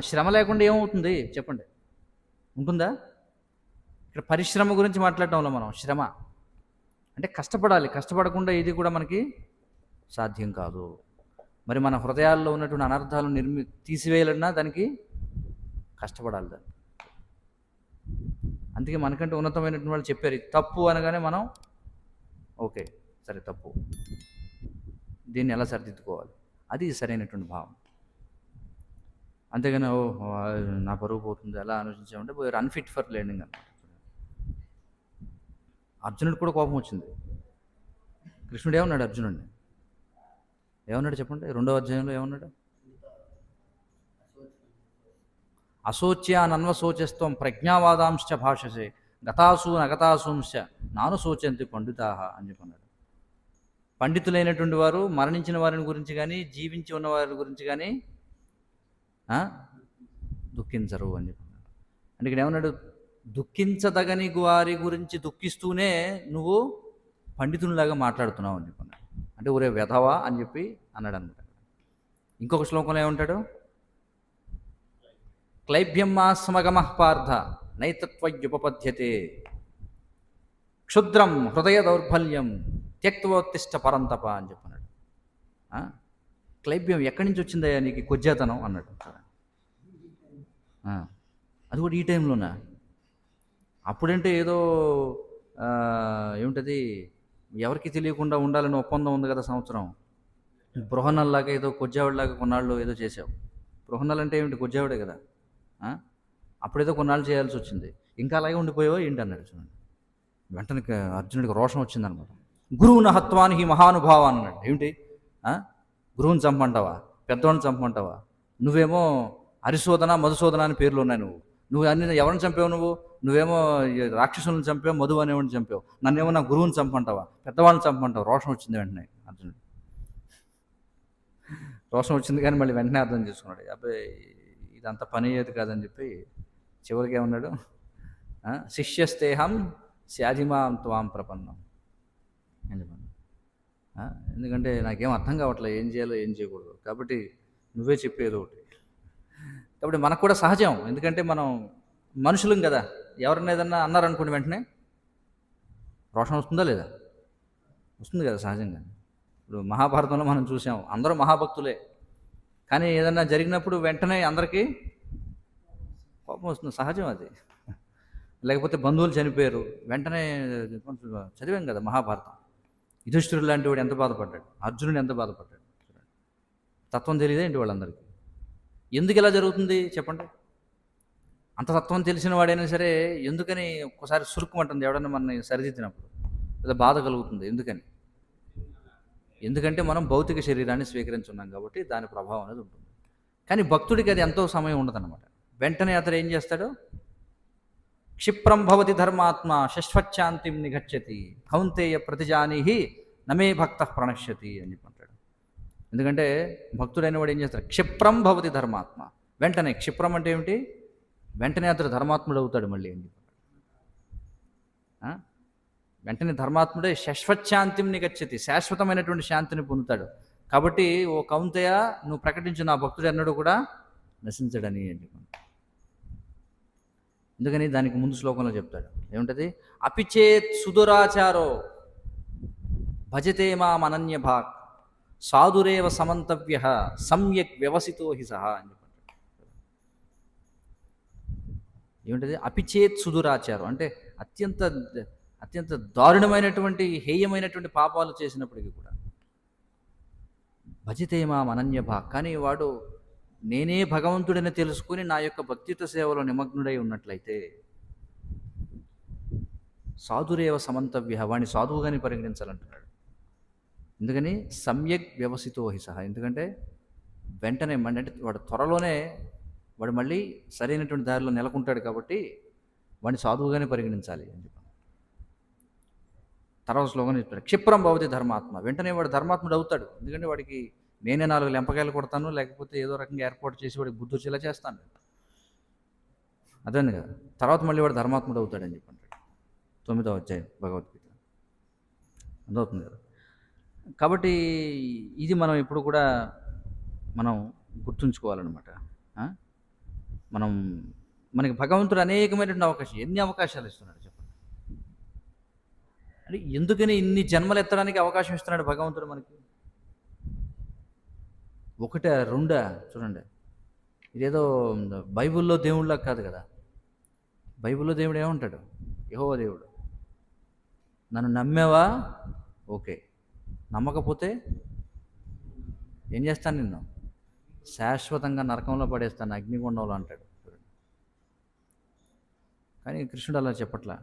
శ్రమ లేకుండా ఏమవుతుంది చెప్పండి? ఉంటుందా? ఇక్కడ పరిశ్రమ గురించి మాట్లాడటంలో మనం శ్రమ అంటే కష్టపడాలి. కష్టపడకుండా ఇది కూడా మనకి సాధ్యం కాదు. మరి మన హృదయాల్లో ఉన్నటువంటి అనర్థాలు తీసివేయాలన్నా దానికి కష్టపడాలి దాన్ని. అందుకే మనకంటే ఉన్నతమైనటువంటి వాళ్ళు చెప్పారు, ఇది తప్పు అనగానే మనం ఓకే సరే తప్పు, దీన్ని ఎలా సరిదిద్దుకోవాలి, అది సరైనటువంటి భావం. అంతేగాని నా పరువు పోతుంది ఎలా ఆలోచించామంటే వీఆర్ అన్ఫిట్ ఫర్ లెర్నింగ్ అన్నమాట. అర్జునుడికి కూడా కోపం వచ్చింది. కృష్ణుడు ఏమన్నాడు అర్జునుడిని? ఏమన్నాడు చెప్పండి? 2వ అధ్యాయంలో ఏమన్నాడు? అశోచ్యానన్వశోచస్త్వం ప్రజ్ఞావాదాంశ్చ భాషసే గతాసు నగతాసూంశ్చ నాను శోచంతి పండితాహ అని చెప్పన్నాడు. పండితులైనటువంటి వారు మరణించిన వారిని గురించి కానీ జీవించి ఉన్న వారి గురించి కానీ దుఃఖించరు అని చెప్పన్నాడు. అంటే ఇక్కడ ఏమన్నాడు? దుఃఖించదగని వారి గురించి దుఃఖిస్తూనే నువ్వు పండితునిలాగా మాట్లాడుతున్నావు అని చెప్పన్నాడు. అంటే ఒరే వెధవా అని చెప్పి అన్నాడు అనమాట. ఇంకొక శ్లోకంలో ఏమంటాడు? క్లైభ్యమాస్మగమః పార్థ నైతత్వయుపపద్యతే క్షుద్రం హృదయ దౌర్బల్యం త్యక్తవోత్తిష్ట పరంతప అని చెప్పన్నాడు. క్లైబ్యం ఎక్కడి నుంచి వచ్చిందయ్యా నీకు కొజ్జాతనం అన్నాడు. అది కూడా ఈ టైంలోనా? అప్పుడంటే ఏదో ఏమిటది ఎవరికి తెలియకుండా ఉండాలని ఒప్పందం ఉంది కదా సంవత్సరం. బృహన్నల్లాగా ఏదో కొజ్జావిడిలాగా కొన్నాళ్ళు ఏదో చేసావు. బృహన్నల్ అంటే ఏమిటి? కొజ్జావిడే కదా. అప్పుడేదో కొన్నాళ్ళు చేయాల్సి వచ్చింది, ఇంకా అలాగే ఉండిపోయావో ఏంటి అన్నాడు. చూడండి, వెంటనే అర్జునుడికి రోషం వచ్చిందనమాట. గురువున హత్వానికి మహానుభావ అన్నాడు. ఏమిటి? గురువుని చంపంటావా? పెద్దవాడిని చంపమంటావా? నువ్వేమో హరిశోధన మధుశోధన అని పేర్లు ఉన్నాయి. నువ్వు అన్ని ఎవరిని చంపావు? నువ్వేమో రాక్షసులను చంపావు, మధు అనేవాడిని చంపావు. నన్నేమో నా గురువుని చంపంటావా, పెద్దవాళ్ళని చంపంటావా? రోషం వచ్చింది వెంటనే అర్జునుడు. రోషం వచ్చింది కానీ మళ్ళీ వెంటనే అర్థం చేసుకున్నాడు, అబ్బాయి ఇదంతా పని అయ్యేది కాదని చెప్పి చివరికి ఏమన్నాడు? శిష్యస్తేహం శాధిమాం త్వాం ప్రపన్నం అని చెప్పాను. ఎందుకంటే నాకేం అర్థం కావట్లేదు, ఏం చేయాలో ఏం చేయకూడదు, కాబట్టి నువ్వే చెప్పేది ఒకటి. కాబట్టి మనకు కూడా సహజం, ఎందుకంటే మనం మనుషులం కదా. ఎవరన్నా ఏదన్నా అన్నారనుకోండి వెంటనే రోషం వస్తుందా లేదా? వస్తుంది కదా సహజంగా. ఇప్పుడు మహాభారతంలో మనం చూసాం, అందరూ మహాభక్తులే, కానీ ఏదన్నా జరిగినప్పుడు వెంటనే అందరికీ కోపం వస్తుంది, సహజం అది. లేకపోతే బంధువులు చనిపోయారు, వెంటనే చదివాం కదా మహాభారతం. యుధిష్ఠిరుడు లాంటి వాడు ఎంత బాధపడ్డాడు, అర్జునుడు ఎంత బాధపడ్డాడు. తత్వం తెలియదే ఏంటి వాళ్ళందరికీ? ఎందుకు ఇలా జరుగుతుంది చెప్పండి? అంత తత్వం తెలిసిన వాడైనా సరే ఎందుకని ఒక్కసారి సురుక్కుమంటుంది ఎవడన్నా మనని సరిదిద్దినప్పుడు, లేదా బాధ కలుగుతుంది. ఎందుకంటే మనం భౌతిక శరీరాన్ని స్వీకరించున్నాం కాబట్టి దాని ప్రభావం అనేది ఉంటుంది. కానీ భక్తుడికి అది ఎంతో సమయం ఉండదన్నమాట. వెంటనే అతడు ఏం చేస్తాడు? క్షిప్రం భవతి ధర్మాత్మ శశ్వచ్ఛాంతిం నిగచ్చతి కౌంతేయ ప్రతిజానీహి నమే భక్త ప్రణశ్యతి అని చెప్పంటాడు. ఎందుకంటే భక్తుడైన వాడు ఏం చేస్తాడు? క్షిప్రం భవతి ధర్మాత్మ, వెంటనే. క్షిప్రం అంటే ఏమిటి? వెంటనే అతడు ధర్మాత్ముడు అవుతాడు మళ్ళీ అని చెప్పాడు. వెంటనే ధర్మాత్ముడే శశ్వచ్ఛాంతిం నిగచ్చతి, శాశ్వతమైనటువంటి శాంతిని పొందుతాడు. కాబట్టి ఓ కౌంతేయ, నువ్వు ప్రకటించు, నా భక్తుడు ఎన్నడూ కూడా నశించడని అని చెప్పాడు. ఎందుకని దానికి ముందు శ్లోకంలో చెప్తాడు ఏముంటది, అపిచేత్ సుదురాచారో భజతే మామనన్య భాగ్ సాధురేవ సమంతవ్య సమ్యక్ వ్యవసితో హి సహా అని చెప్పంటాడు. ఏమిటది, అపిచేత్ సుదురాచారం అంటే అత్యంత అత్యంత దారుణమైనటువంటి హేయమైనటువంటి పాపాలు చేసినప్పటికీ కూడా భజితే మాం అనన్య భాగ్, కానీ వాడు నేనే భగవంతుడని తెలుసుకుని నా యొక్క భక్తియుత సేవలో నిమగ్నుడై ఉన్నట్లయితే సాధురేవ సమంతవ్య, వాడిని సాధువుగాని పరిగణించాలంటున్నాడు. ఎందుకని సమ్యక్ వ్యవసితో హి సహా, ఎందుకంటే వెంటనే అంటే వాడు త్వరలోనే వాడు మళ్ళీ సరైనటువంటి దారిలో నెలకొంటాడు కాబట్టి వాడిని సాధువుగానే పరిగణించాలి అని చెప్పి తర్వాత శ్లోకం చెప్తాడు, క్షిప్రం భవతి ధర్మాత్మ, వెంటనే వాడు ధర్మాత్ముడు అవుతాడు. ఎందుకంటే వాడికి నేనే 4 లెంపకాయలు కొడతాను, లేకపోతే ఏదో రకంగా ఏర్పాటు చేసి వాడికి బుద్ధి వచ్చేలా చేస్తాను, అదే కదా. తర్వాత మళ్ళీ వాడు ధర్మాత్ముడు అవుతాడని చెప్పి అంటాడు 9వ అధ్యాయం భగవద్గీత, అర్థమవుతుంది కదా. కాబట్టి ఇది మనం ఇప్పుడు కూడా మనం గుర్తుంచుకోవాలన్నమాట. మనకి భగవంతుడు అనేకమైనటువంటి అవకాశం, ఎన్ని అవకాశాలు ఇస్తున్నాడు చెప్పండి. అంటే ఎందుకని ఇన్ని జన్మలు ఎత్తడానికి అవకాశం ఇస్తున్నాడు భగవంతుడు మనకి? ఒకటా రెండా? చూడండి, ఇదేదో బైబిల్లో దేవుళ్ళకి కాదు కదా. బైబిల్లో దేవుడు ఏమంటాడు, యెహోవా దేవుడు, నన్ను నమ్మావా ఓకే, నమ్మకపోతే ఏం చేస్తాను, నిన్ను శాశ్వతంగా నరకంలో పడేస్తాను, అగ్నిగుండంలో అంటాడు. కానీ కృష్ణుడు అలా చెప్పట్లా,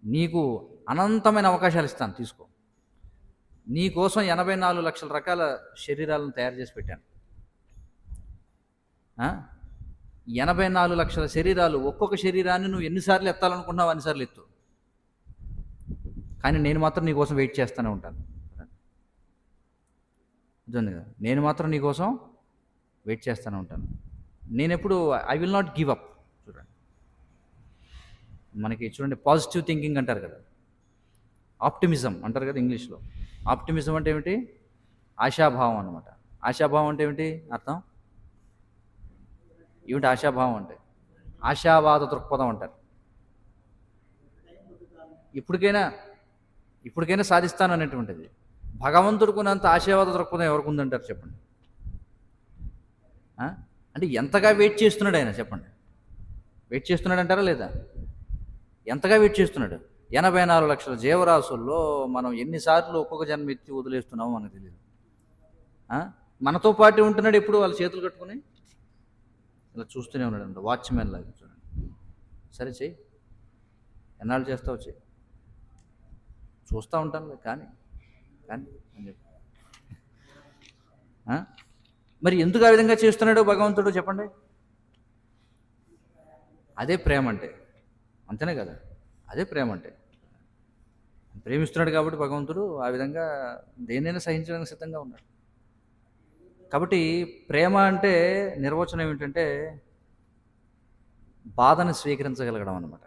నీకు అనంతమైన అవకాశాలు ఇస్తాను తీసుకో, నీ కోసం 84 లక్షల రకాల శరీరాలను తయారు చేసి పెట్టాను. 84 లక్షల శరీరాలు, ఒక్కొక్క శరీరాన్ని నువ్వు ఎన్నిసార్లు ఎత్తాలనుకున్నావు అన్నిసార్లు ఎత్తు, కానీ నేను మాత్రం నీ కోసం వెయిట్ చేస్తూనే ఉంటాను. అర్థం కదా, నేను మాత్రం నీ కోసం వెయిట్ చేస్తూనే ఉంటాను. నేను ఎప్పుడు I will not give up. చూడండి, మనకి చూడండి పాజిటివ్ థింకింగ్ అంటారు కదా, ఆప్టిమిజం అంటారు కదా ఇంగ్లీష్లో. ఆప్టిమిజం అంటే ఏమిటి? ఆశాభావం అన్నమాట. ఆశాభావం అంటే ఏమిటి అర్థం? ఏమిటి ఆశాభావం అంటే? ఆశావాద దృక్పథం అంటారు. ఇప్పటికైనా సాధిస్తాను అనేటువంటిది. భగవంతుడుకున్నంత ఆశావాద దృక్పథం ఎవరికి ఉందంటారు చెప్పండి? అంటే ఎంతగా వెయిట్ చేస్తున్నాడు ఆయన చెప్పండి? వెయిట్ చేస్తున్నాడు అంటారా లేదా? ఎంతగా వెయిట్ చేస్తున్నాడు? 84 లక్షల జీవరాశుల్లో మనం ఎన్నిసార్లు ఒక్కొక్క జన్మ ఎత్తి వదిలేస్తున్నామో మనకు తెలియదు. మనతో పాటు ఉంటున్నాడు ఎప్పుడు, వాళ్ళ చేతులు కట్టుకుని ఇలా చూస్తూనే ఉన్నాడు అంట, వాచ్మెన్ లాగా. చూడండి, సరే చెయ్యి, ఎన్నాళ్ళు చేస్తావు చెయ్యి, చూస్తూ ఉంటాను కానీ అని చెప్పి. మరి ఎందుకు ఆ విధంగా చేస్తున్నాడు భగవంతుడు చెప్పండి? అదే ప్రేమ అంటే, అంతేనే కదా, అదే ప్రేమ అంటే. ప్రేమిస్తున్నాడు కాబట్టి భగవంతుడు ఆ విధంగా దేనైనా సహించడానికి సిద్ధంగా ఉన్నాడు. కాబట్టి ప్రేమ అంటే నిర్వచనం ఏమిటంటే బాధను స్వీకరించగలగడం అన్నమాట.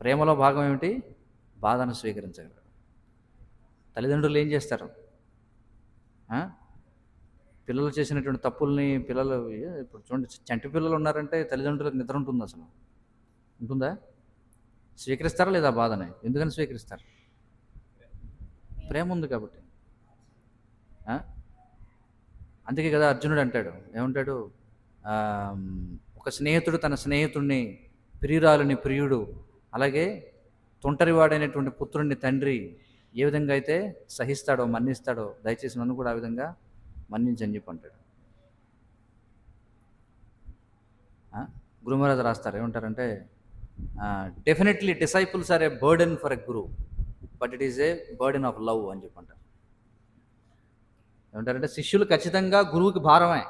ప్రేమలో భాగం ఏమిటి? బాధను స్వీకరించగలగడం. తల్లిదండ్రులు ఏం చేస్తారు? పిల్లలు చేసినటువంటి తప్పుల్ని పిల్లలు ఇప్పుడు చూడండి, చంటి పిల్లలు ఉన్నారంటే తల్లిదండ్రులకు నిద్ర ఉంటుంది అసలు? ఉంటుందా? స్వీకరిస్తారా లేదా బాధని? ఎందుకని స్వీకరిస్తారు? ప్రేమ ఉంది కాబట్టి. అందుకే కదా అర్జునుడు అంటాడు, ఏమంటాడు, ఒక స్నేహితుడు తన స్నేహితుడిని, ప్రియురాలని ప్రియుడు, అలాగే తొంటరివాడైనటువంటి పుత్రుడిని తండ్రి ఏ విధంగా అయితే సహిస్తాడో మన్నిస్తాడో, దయచేసి నన్ను కూడా ఆ విధంగా మన్నించని చెప్పి అంటాడు. గురుమహారాజు రాస్తారు, ఏమంటారంటే definitely disciples are a burden for a guru, but it is a burden of love అని చెప్పంటారు. ఏమంటారంటే శిష్యులు ఖచ్చితంగా గురువుకి భారమే,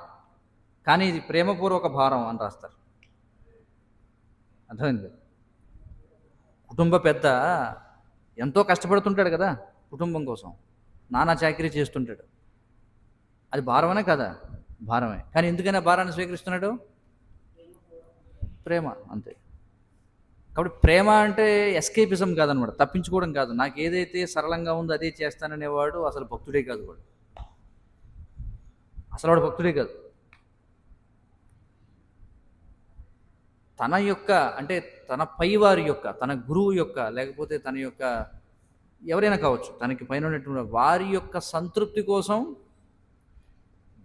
కానీ ఇది ప్రేమపూర్వక భారం అని రాస్తారు. అర్థమైంది? కుటుంబ పెద్ద ఎంతో కష్టపడుతుంటాడు కదా కుటుంబం కోసం, నానా చాకరీ చేస్తుంటాడు, అది భారమనే కదా? భారమే. కానీ ఎందుకైనా భారాన్ని స్వీకరిస్తున్నాడు? ప్రేమ, అంతే. కాబట్టి ప్రేమ అంటే ఎస్కేపిజం కాదనమాట, తప్పించుకోవడం కాదు. నాకు ఏదైతే సరళంగా ఉందో అదే చేస్తాననేవాడు అసలు భక్తుడే కాదు. వాడు అసలు వాడు భక్తుడే కాదు. తన యొక్క అంటే తన పైవారి యొక్క, తన గురువు యొక్క, లేకపోతే తన యొక్క ఎవరైనా కావచ్చు, తనకి పైన ఉన్నటువంటి వారి యొక్క సంతృప్తి కోసం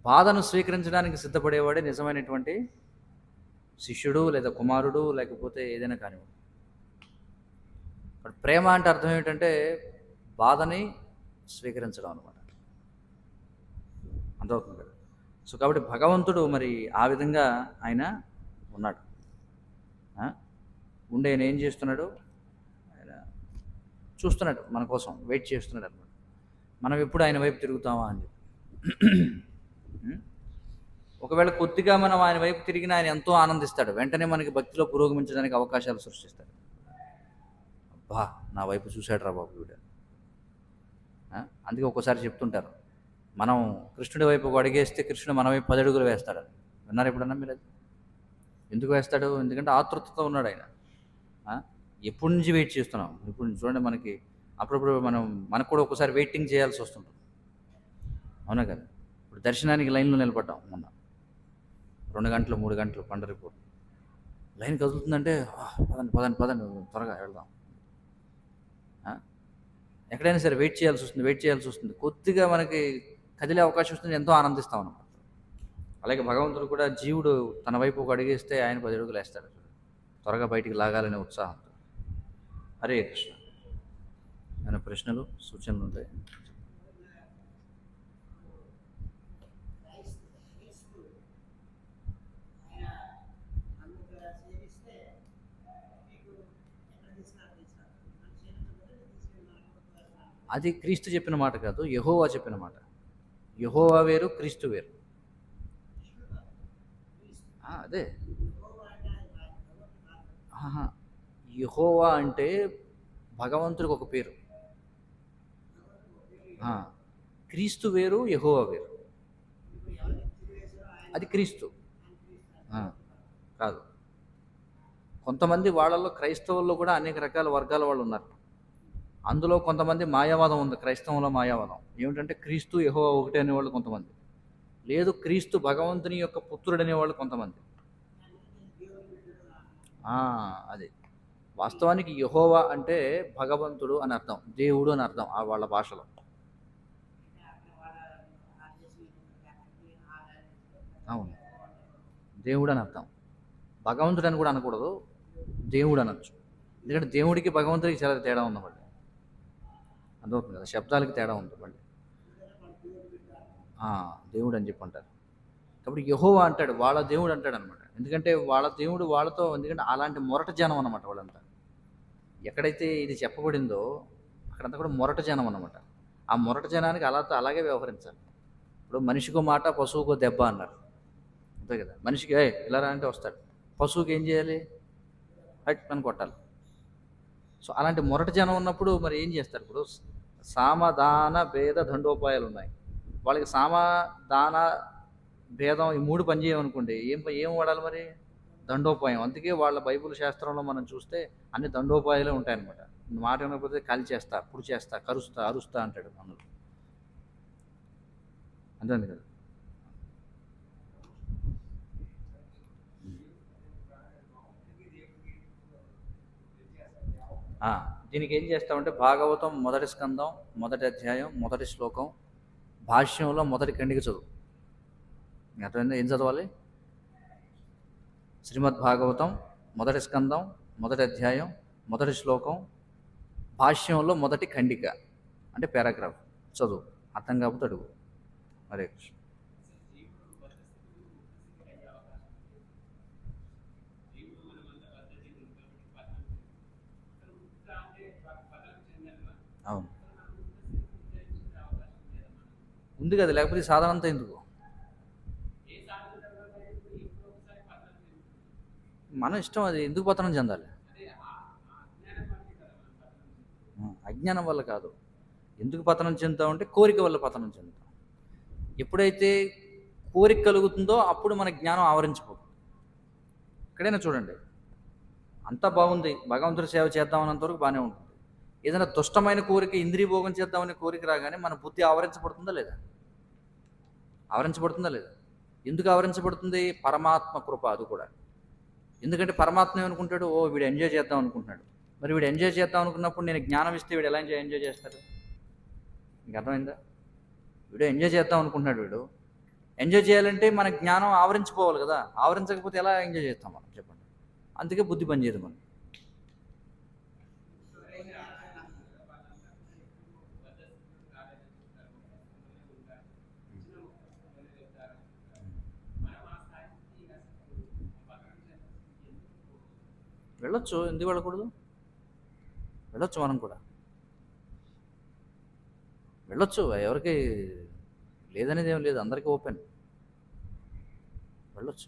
బాధను స్వీకరించడానికి సిద్ధపడేవాడే నిజమైనటువంటి శిష్యుడు లేదా కుమారుడు, లేకపోతే ఏదైనా కానివ్వండి. బట్ ప్రేమ అంటే అర్థం ఏమిటంటే బాధని స్వీకరించడం అనమాట. అర్థమవుతుంది కదా. సో కాబట్టి భగవంతుడు మరి ఆ విధంగా ఆయన ఉన్నాడు. ఉండే ఆయన ఏం చేస్తున్నాడు? ఆయన చూస్తున్నాడు, మన కోసం వెయిట్ చేస్తున్నాడు అనమాట. మనం ఎప్పుడు ఆయన వైపు తిరుగుతామా అని. ఒకవేళ కొద్దిగా మనం ఆయన వైపు తిరిగినా ఆయన ఎంతో ఆనందిస్తాడు. వెంటనే మనకి భక్తిలో పురోగమించడానికి అవకాశాలు సృష్టిస్తాడు. అబ్బా, నా వైపు చూశాడు రా బాబు వీడు. అందుకే ఒక్కోసారి చెప్తుంటారు, మనం కృష్ణుడి వైపు ఒక అడిగేస్తే కృష్ణుడు మన వైపు 10 అడుగులు వేస్తాడని. విన్నారు ఎప్పుడన్నా మీరు అది? ఎందుకు వేస్తాడు? ఎందుకంటే ఆతృతతో ఉన్నాడు ఆయన. ఎప్పటి నుంచి వెయిట్ చేస్తున్నాం. ఇప్పుడు చూడండి, మనకి అప్పుడప్పుడు మనకు కూడా ఒకసారి వెయిటింగ్ చేయాల్సి వస్తుంటుంది. అవునా కదా? ఇప్పుడు దర్శనానికి లైన్లో నిలబడ్డాం మొన్న 2 గంటలు 3 గంటలు పండరిపూర్. లైన్ కదులుతుందంటే పదండి పదండి పదండి త్వరగా వెళ్దాం. ఎక్కడైనా సరే వెయిట్ చేయాల్సి వస్తుంది. కొద్దిగా మనకి కదిలే అవకాశం వస్తుంది, ఎంతో ఆనందిస్తాం అన్నమాట. అలాగే భగవంతుడు కూడా జీవుడు తన వైపు ఒక అడిగేస్తే ఆయన 10 అడుగులు వేస్తాడు, త్వరగా బయటికి లాగాలనే ఉత్సాహంతో. హరే కృష్ణ. ఏమైనా ప్రశ్నలు సూచనలు ఉంటాయి? అది క్రీస్తు చెప్పిన మాట కాదు, యెహోవా చెప్పిన మాట. యెహోవా వేరు, క్రీస్తు వేరు. అదే యెహోవా అంటే భగవంతుడికి ఒక పేరు. క్రీస్తు వేరు, యెహోవా వేరు. అది క్రీస్తు కాదు. కొంతమంది వాళ్ళల్లో, క్రైస్తవుల్లో కూడా అనేక రకాల వర్గాల వాళ్ళు ఉన్నారు. అందులో కొంతమంది మాయావాదం ఉంది. క్రైస్తవంలో మాయావాదం ఏమిటంటే క్రీస్తు యెహోవా ఒకటే అనేవాళ్ళు కొంతమంది, లేదు క్రీస్తు భగవంతుని యొక్క పుత్రుడు అనేవాళ్ళు కొంతమంది. అది వాస్తవానికి యెహోవా అంటే భగవంతుడు అని అర్థం, దేవుడు అని అర్థం వాళ్ళ భాషలో. అవును, దేవుడు అని అర్థం. భగవంతుడు అని కూడా అనకూడదు, దేవుడు అనొచ్చు. ఎందుకంటే దేవుడికి భగవంతుడికి చాలా తేడా ఉంది మళ్ళీ. అర్థమవుతుంది కదా, శబ్దాలకి తేడా ఉంది మళ్ళీ. దేవుడు అని చెప్పి అంటారు. కాబట్టి యెహోవా అంటాడు, వాళ్ళ దేవుడు అంటాడు అనమాట. ఎందుకంటే వాళ్ళ దేవుడు వాళ్ళతో, ఎందుకంటే అలాంటి మొరట జనం అనమాట వాళ్ళంతా. ఎక్కడైతే ఇది చెప్పబడిందో అక్కడంతా కూడా మొరట జనం అనమాట. ఆ మొరట జనానికి అలాగే వ్యవహరించాలి. ఇప్పుడు మనిషికో మాట, పశువుకో దెబ్బ అన్నారు, అంతే కదా. మనిషికి ఇలా రా అంటే వస్తాడు, పశువుకి ఏం చేయాలి? అని కొట్టాలి. సో అలాంటి మొరట జనం ఉన్నప్పుడు మరి ఏం చేస్తారు? ఇప్పుడు సామదాన భేద దండోపాయాలు ఉన్నాయి. వాళ్ళకి సామదాన భేదం ఈ 3 పనిచేయమనుకోండి, ఏం వాడాలి మరి? దండోపాయం. అందుకే వాళ్ళ బైబిల్ శాస్త్రంలో మనం చూస్తే అన్ని దండోపాయాలే ఉంటాయన్నమాట. మాట వినకపోతే కాలి చేస్తా, పుడి చేస్తా, కరుస్తా, అరుస్తా అంటాడు అందులో. అంతే కదా. దీనికి ఏం చేస్తామంటే భాగవతం 1వ స్కందం 1వ అధ్యాయం 1వ శ్లోకం భాష్యంలో 1వ ఖండిక చదువు. అర్థమైందా? ఏం చదవాలి? శ్రీమద్ భాగవతం 1వ స్కందం 1వ అధ్యాయం 1వ శ్లోకం భాష్యంలో 1వ ఖండిక అంటే పారాగ్రాఫ్ చదువు. అర్థం కాకపోతే అడుగు. హరే కృష్ణ. అవును, ఉంది కదా, లేకపోతే సాధారణంతా ఎందుకు? మన ఇష్టం, అది ఎందుకు పతనం చెందాలి? అజ్ఞానం వల్ల కాదు. ఎందుకు పతనం చెందుతామంటే కోరిక వల్ల పతనం చెందుతాం. ఎప్పుడైతే కోరిక కలుగుతుందో అప్పుడు మన జ్ఞానం ఆవరించిపోతుంది. ఎక్కడైనా చూడండి, అంతా బాగుంది, భగవంతుడి సేవ చేద్దామన్నంతవరకు బాగానే ఉంటుంది. ఏదైనా దుష్టమైన కోరిక, ఇంద్రియ భోగం చేద్దామనే కోరిక రాగానే మన బుద్ధి ఆవరించబడుతుందా లేదా? ఆవరించబడుతుందా లేదా? ఎందుకు ఆవరించబడుతుంది? పరమాత్మ కృప. అది కూడా ఎందుకంటే పరమాత్మ ఏమనుకుంటాడు, ఓ వీడు ఎంజాయ్ చేద్దాం అనుకుంటున్నాడు. మరి వీడు ఎంజాయ్ చేద్దాం అనుకున్నప్పుడు నేను జ్ఞానం ఇస్తే వీడు ఎలా ఎంజాయ్ చేస్తాడు? మీకు అర్థమైందా? వీడు ఎంజాయ్ చేద్దాం అనుకుంటున్నాడు. వీడు ఎంజాయ్ చేయాలంటే మన జ్ఞానం ఆవరించిపోవాలి కదా. ఆవరించకపోతే ఎలా ఎంజాయ్ చేస్తాం మనం చెప్పండి? అందుకే బుద్ధి పనిచేయదు మనం. వెళ్ళొచ్చు, ఎందుకు వెళ్ళకూడదు? వెళ్ళొచ్చు, మనం కూడా వెళ్ళొచ్చు. ఎవరికి లేదనేది ఏం లేదు, అందరికీ ఓపెన్, వెళ్ళొచ్చు.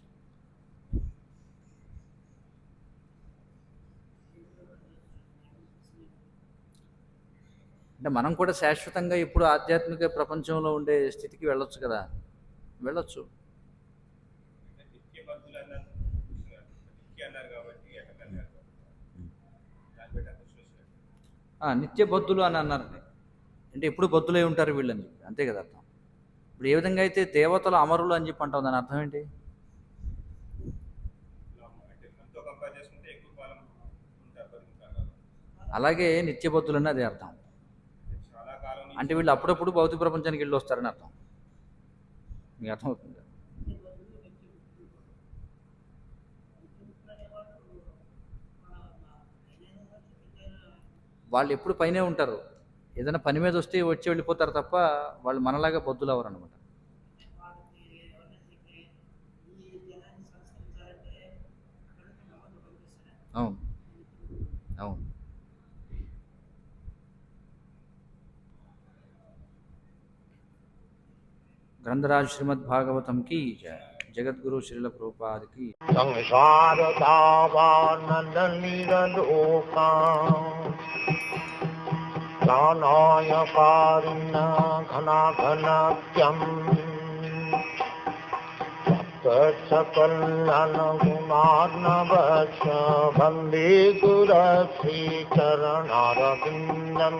అంటే మనం కూడా శాశ్వతంగా ఇప్పుడు ఆధ్యాత్మిక ప్రపంచంలో ఉండే స్థితికి వెళ్ళొచ్చు కదా. వెళ్ళొచ్చు. నిత్య బద్ధులు అని అన్నారండి. అంటే ఎప్పుడు బద్ధులై ఉంటారు వీళ్ళని చెప్పి, అంతే కదా అర్థం. ఇప్పుడు ఏ విధంగా అయితే దేవతలు అమరులు అని చెప్పి అంటాం, దాని అర్థం ఏంటి? అలాగే నిత్య బద్ధులు అని అదే అర్థం. అంటే వీళ్ళు అప్పుడప్పుడు భౌతిక ప్రపంచానికి వెళ్ళి వస్తారని అర్థం. మీకు అర్థమవుతుంది? వాళ్ళు ఎప్పుడు పైనే ఉంటారు. ఏదైనా పని మీద వస్తే వచ్చి వెళ్ళిపోతారు తప్ప వాళ్ళు మనలాగా బొద్దులు అవ్వరు అనమాట. అవును, అవును. గ్రంథరాజ్ శ్రీమద్ భాగవతం కి జయ. జగద్గురు శ్రీల ప్రభుపాద కి. సంసార దావానలోకా జ్ఞానాయ కారుణ ఘనాఘనాఖ్యం సకలన గుణార్ణవశ వందే గురు శ్రీ చరణారవిందం.